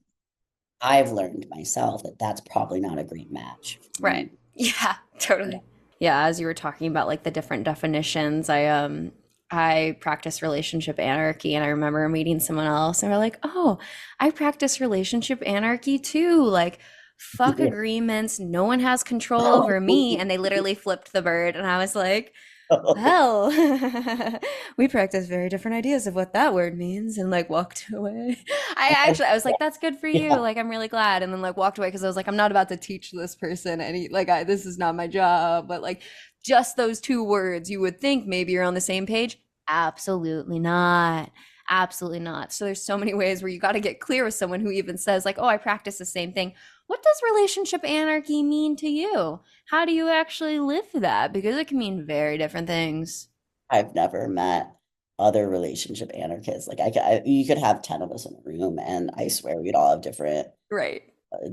[SPEAKER 3] I've learned myself that that's probably not a great match for
[SPEAKER 1] Right.
[SPEAKER 3] me.
[SPEAKER 1] Yeah,
[SPEAKER 3] Yeah.
[SPEAKER 1] totally. Yeah, as you were talking about like the different definitions, I practice relationship anarchy, and I remember meeting someone else and we're like, "Oh, I practice relationship anarchy too." Like fuck
[SPEAKER 3] Yeah.
[SPEAKER 1] agreements, no one has control over me, and they literally flipped the bird and I was like,
[SPEAKER 3] Oh,
[SPEAKER 1] well, we practice very different ideas of what that word means, and like walked away. I was like, that's good for you.
[SPEAKER 3] yeah.
[SPEAKER 1] Like, I'm really glad. And then like walked away because I was like, I'm not about to teach this person any, like, this is not my job. But like, just those two words, you would think maybe you're on the same page. Absolutely not. Absolutely not. So there's so many ways where you got to get clear with someone who even says, like, oh, I practice the same thing. What does relationship anarchy mean to you? How do you actually live that? Because it can mean very different things.
[SPEAKER 3] I've never met other relationship anarchists. Like you could have 10 of us in a room, and I swear we'd all have different
[SPEAKER 1] Right.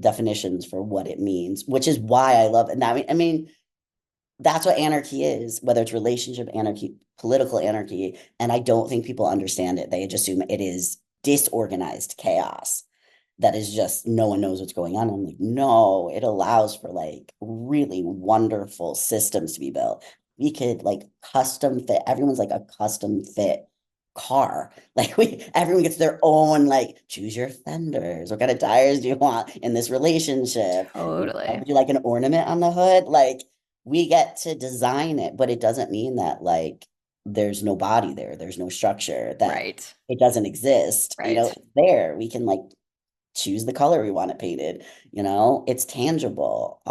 [SPEAKER 3] definitions for what it means, which is why I love it. And I mean, that's what anarchy is, whether it's relationship anarchy, political anarchy. And I don't think people understand it. They just assume it is disorganized chaos that is just no one knows what's going on. I'm like, no, it allows for like really wonderful systems to be built. We could like custom fit, everyone's like a custom fit car. Like everyone gets their own, like, choose your fenders. What kind of tires do you want in this relationship?
[SPEAKER 1] Totally.
[SPEAKER 3] Would you like an ornament on the hood? Like we get to design it, but it doesn't mean that like there's no body there, there's no structure, that
[SPEAKER 1] Right.
[SPEAKER 3] it doesn't exist.
[SPEAKER 1] Right.
[SPEAKER 3] It's there. We can like choose the color we want it painted. It's tangible.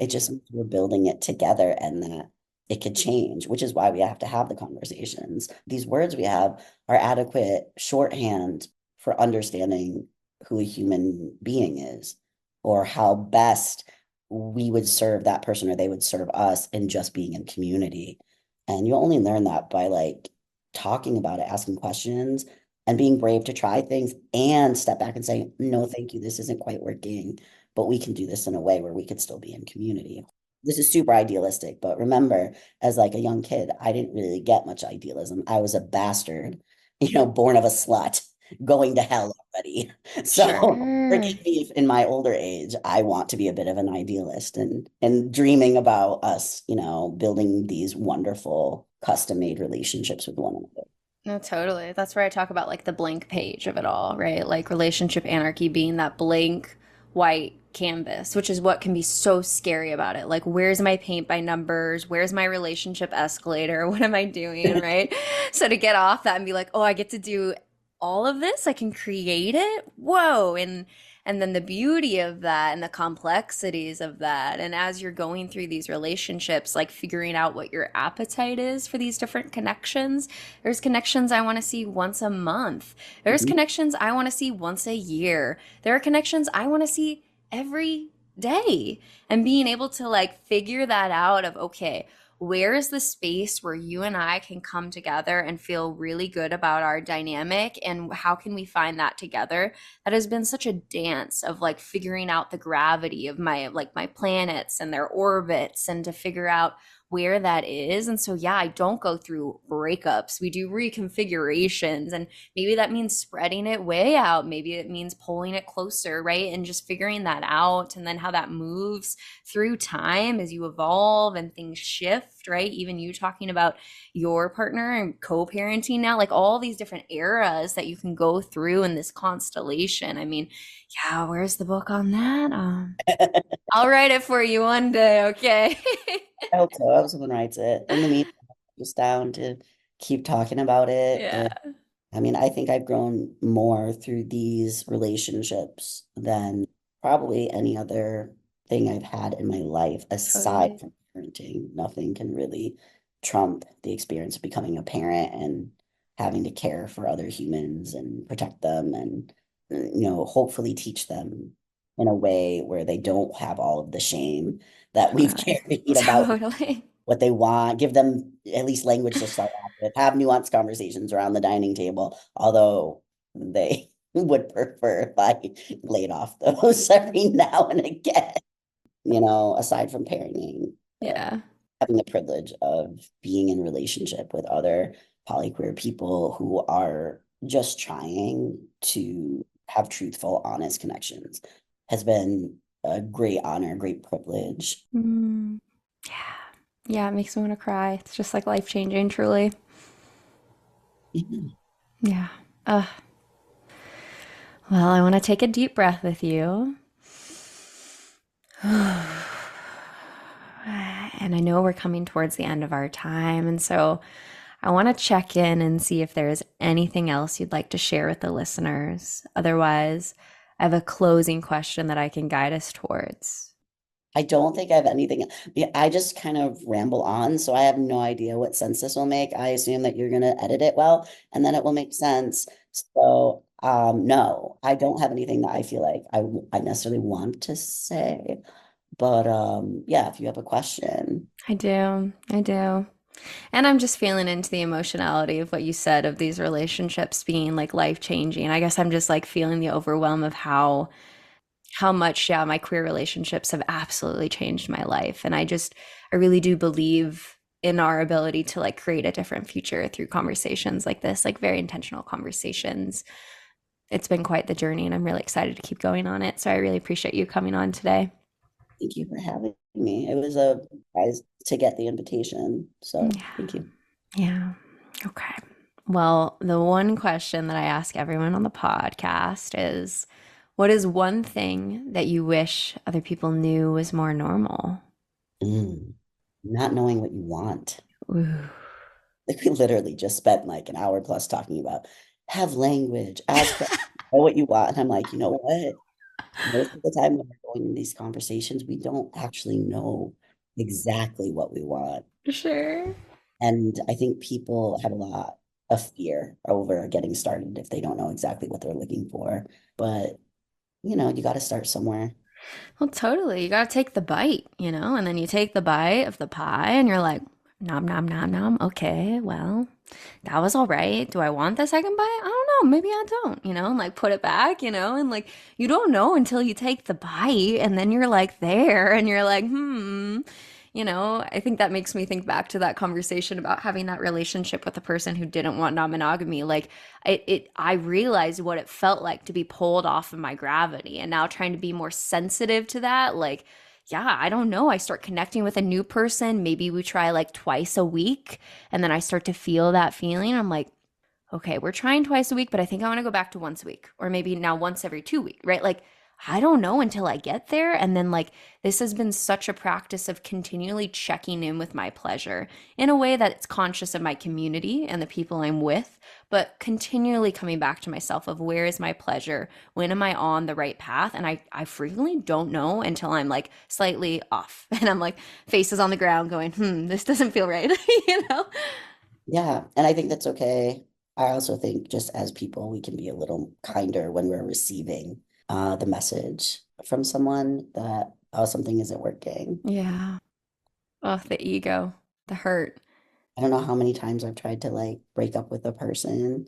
[SPEAKER 3] It just means we're building it together, and that it could change, which is why we have to have the conversations. These words we have are adequate shorthand for understanding who a human being is, or how best we would serve that person or they would serve us in just being in community. And you only learn that by like talking about it, asking questions, and being brave to try things and step back and say, no, thank you, this isn't quite working, but we can do this in a way where we could still be in community. This is super idealistic, but remember, as like a young kid, I didn't really get much idealism. I was a bastard, born of a slut, going to hell already. So
[SPEAKER 1] Sure.
[SPEAKER 3] forgive me if in my older age I want to be a bit of an idealist and dreaming about us, building these wonderful custom-made relationships with one another.
[SPEAKER 1] No, totally. That's where I talk about like the blank page of it all, right? Like relationship anarchy being that blank white canvas, which is what can be so scary about it. Like, where's my paint by numbers? Where's my relationship escalator? What am I doing, right? So to get off that and be like, oh, I get to do all of this, I can create it. Whoa. And then the beauty of that and the complexities of that. And as you're going through these relationships, like figuring out what your appetite is for these different connections. There's connections I want to see once a month. There's
[SPEAKER 3] Mhm.
[SPEAKER 1] connections I want to see once a year. There are connections I want to see every day. And being able to like figure that out of, okay, where is the space where you and I can come together and feel really good about our dynamic, and how can we find that together? That has been such a dance of like figuring out the gravity of my planets and their orbits, and to figure out where that is. And so yeah, I don't go through breakups. We do reconfigurations, and maybe that means spreading it way out, maybe it means pulling it closer, right? And just figuring that out, and then how that moves through time as you evolve and things shift, right? Even you talking about your partner and co-parenting now, like all these different eras that you can go through in this constellation. I mean, yeah, where's the book on that? I'll write it for you one day, okay?
[SPEAKER 3] I hope so. I hope someone writes it. In the meantime, I'm just down to keep talking about it.
[SPEAKER 1] Yeah,
[SPEAKER 3] And I mean, I think I've grown more through these relationships than probably any other thing I've had in my life aside
[SPEAKER 1] totally.
[SPEAKER 3] from parenting. Nothing can really trump the experience of becoming a parent and having to care for other humans and protect them and, hopefully teach them in a way where they don't have all of the shame that we've
[SPEAKER 1] Totally.
[SPEAKER 3] carried about
[SPEAKER 1] Totally.
[SPEAKER 3] what they want, give them at least language to start off with, have nuanced conversations around the dining table, although they would prefer if I laid off those every now and again. aside from parenting,
[SPEAKER 1] Yeah.
[SPEAKER 3] having the privilege of being in relationship with other polyqueer people who are just trying to have truthful, honest connections has been a great honor, a great privilege.
[SPEAKER 1] Mm, yeah. Yeah, it makes me want to cry. It's just like life changing, truly.
[SPEAKER 3] Yeah.
[SPEAKER 1] Yeah. Uh, well, I want to take a deep breath with you. And I know we're coming towards the end of our time. And so I want to check in and see if there's anything else you'd like to share with the listeners. Otherwise, I have a closing question that I can guide us towards.
[SPEAKER 3] I don't think I have anything. Yeah, I just kind of ramble on, so I have no idea what sense this will make. I assume that you're going to edit it well, and then it will make sense. So, no, I don't have anything that I feel like I necessarily want to say. But yeah, if you have a question,
[SPEAKER 1] I do. I do. And I'm just feeling into the emotionality of what you said of these relationships being like life changing. I guess I'm just like feeling the overwhelm of how much, yeah, my queer relationships have absolutely changed my life. And I really do believe in our ability to like create a different future through conversations like this, like very intentional conversations. It's been quite the journey, and I'm really excited to keep going on it. So I really appreciate you coming on today.
[SPEAKER 3] thank you for having me. It was a surprise to get the invitation. So
[SPEAKER 1] Yeah.
[SPEAKER 3] thank you.
[SPEAKER 1] Yeah. Okay. Well, the one question that I ask everyone on the podcast is, what is one thing that you wish other people knew was more normal?
[SPEAKER 3] Mm, not knowing what you want.
[SPEAKER 1] Ooh.
[SPEAKER 3] Like we literally just spent like an hour plus talking about have language, ask questions, know what you want. And I'm like, you know what? Most of the time when we're going in these conversations, we don't actually know exactly what we want.
[SPEAKER 1] Sure.
[SPEAKER 3] And I think people have a lot of fear over getting started if they don't know exactly what they're looking for. But, you got to start somewhere.
[SPEAKER 1] Well, totally. You got to take the bite, and then you take the bite of the pie and you're like, nom, nom, nom, nom. Okay, well, that was all right. Do I want the second bite? I don't know. Maybe I don't, and like put it back, and like you don't know until you take the bite and then you're like there and you're like, I think that makes me think back to that conversation about having that relationship with the person who didn't want non-monogamy. Like I realized what it felt like to be pulled off of my gravity, and now trying to be more sensitive to that. Like, yeah, I don't know. I start connecting with a new person. Maybe we try like twice a week, and then I start to feel that feeling. I'm like, okay, we're trying twice a week, but I think I want to go back to once a week, or maybe now once every 2 weeks, right? Like, I don't know until I get there. And then, like, this has been such a practice of continually checking in with my pleasure in a way that it's conscious of my community and the people I'm with, but continually coming back to myself of where is my pleasure? When am I on the right path? And I frequently don't know until I'm like slightly off and I'm like faces on the ground going, this doesn't feel right, you know?
[SPEAKER 3] Yeah. And I think that's okay. I also think just as people, we can be a little kinder when we're receiving the message from someone that, oh, something isn't working.
[SPEAKER 1] Yeah. Oh, the ego, the hurt.
[SPEAKER 3] I don't know how many times I've tried to like break up with a person,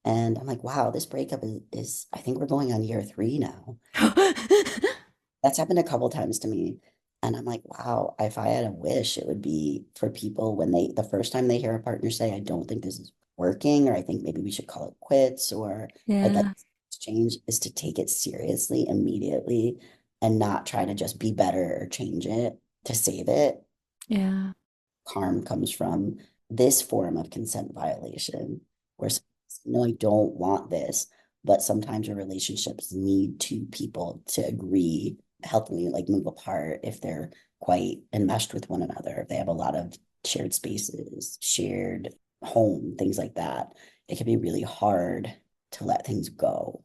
[SPEAKER 3] and I'm like, wow, this breakup is I think we're going on year 3 now. That's happened a couple times to me. And I'm like, wow, if I had a wish, it would be for people when the first time they hear a partner say, I don't think this is working, or I think maybe we should call it quits, or I'd like
[SPEAKER 1] Yeah.
[SPEAKER 3] to change, is to take it seriously immediately and not try to just be better or change it to save it.
[SPEAKER 1] Yeah.
[SPEAKER 3] Harm comes from this form of consent violation, where no, I don't want this, but sometimes your relationships need two people to agree, healthily like move apart if they're quite enmeshed with one another, if they have a lot of shared spaces, shared home, things like that. It can be really hard to let things go.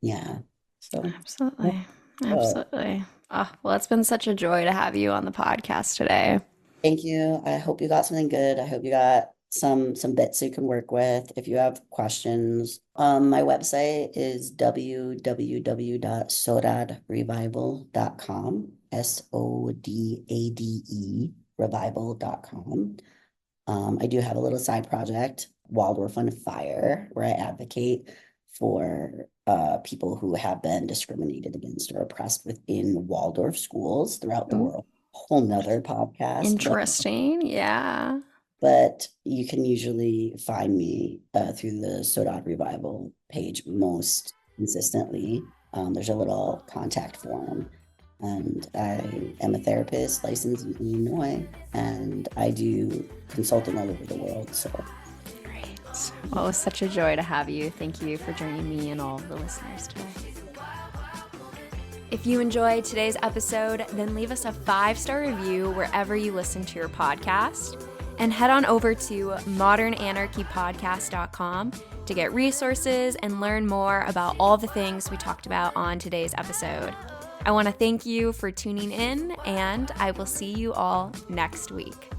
[SPEAKER 3] Yeah. So,
[SPEAKER 1] Absolutely.
[SPEAKER 3] oh,
[SPEAKER 1] Absolutely. Oh, well, it's been such a joy to have you on the podcast today.
[SPEAKER 3] thank you. I hope you got something good. I hope you got some bits you can work with. If you have questions, my website is www.sodadrevival.com, SODADE revival.com. I do have a little side project, Waldorf on Fire, where I advocate for people who have been discriminated against or oppressed within Waldorf schools throughout the
[SPEAKER 1] Ooh,
[SPEAKER 3] world. Whole nother podcast,
[SPEAKER 1] interesting. Yeah.
[SPEAKER 3] but you can usually find me through the Sodod Revival page most consistently. There's a little contact form, and I am a therapist licensed in Illinois, and I do consulting all over the world. So
[SPEAKER 1] Great. Well, it was such a joy to have you. Thank you for joining me and all of the listeners today. If you enjoyed today's episode, then leave us a 5-star review wherever you listen to your podcast. And head on over to modernanarchypodcast.com to get resources and learn more about all the things we talked about on today's episode. I want to thank you for tuning in, and I will see you all next week.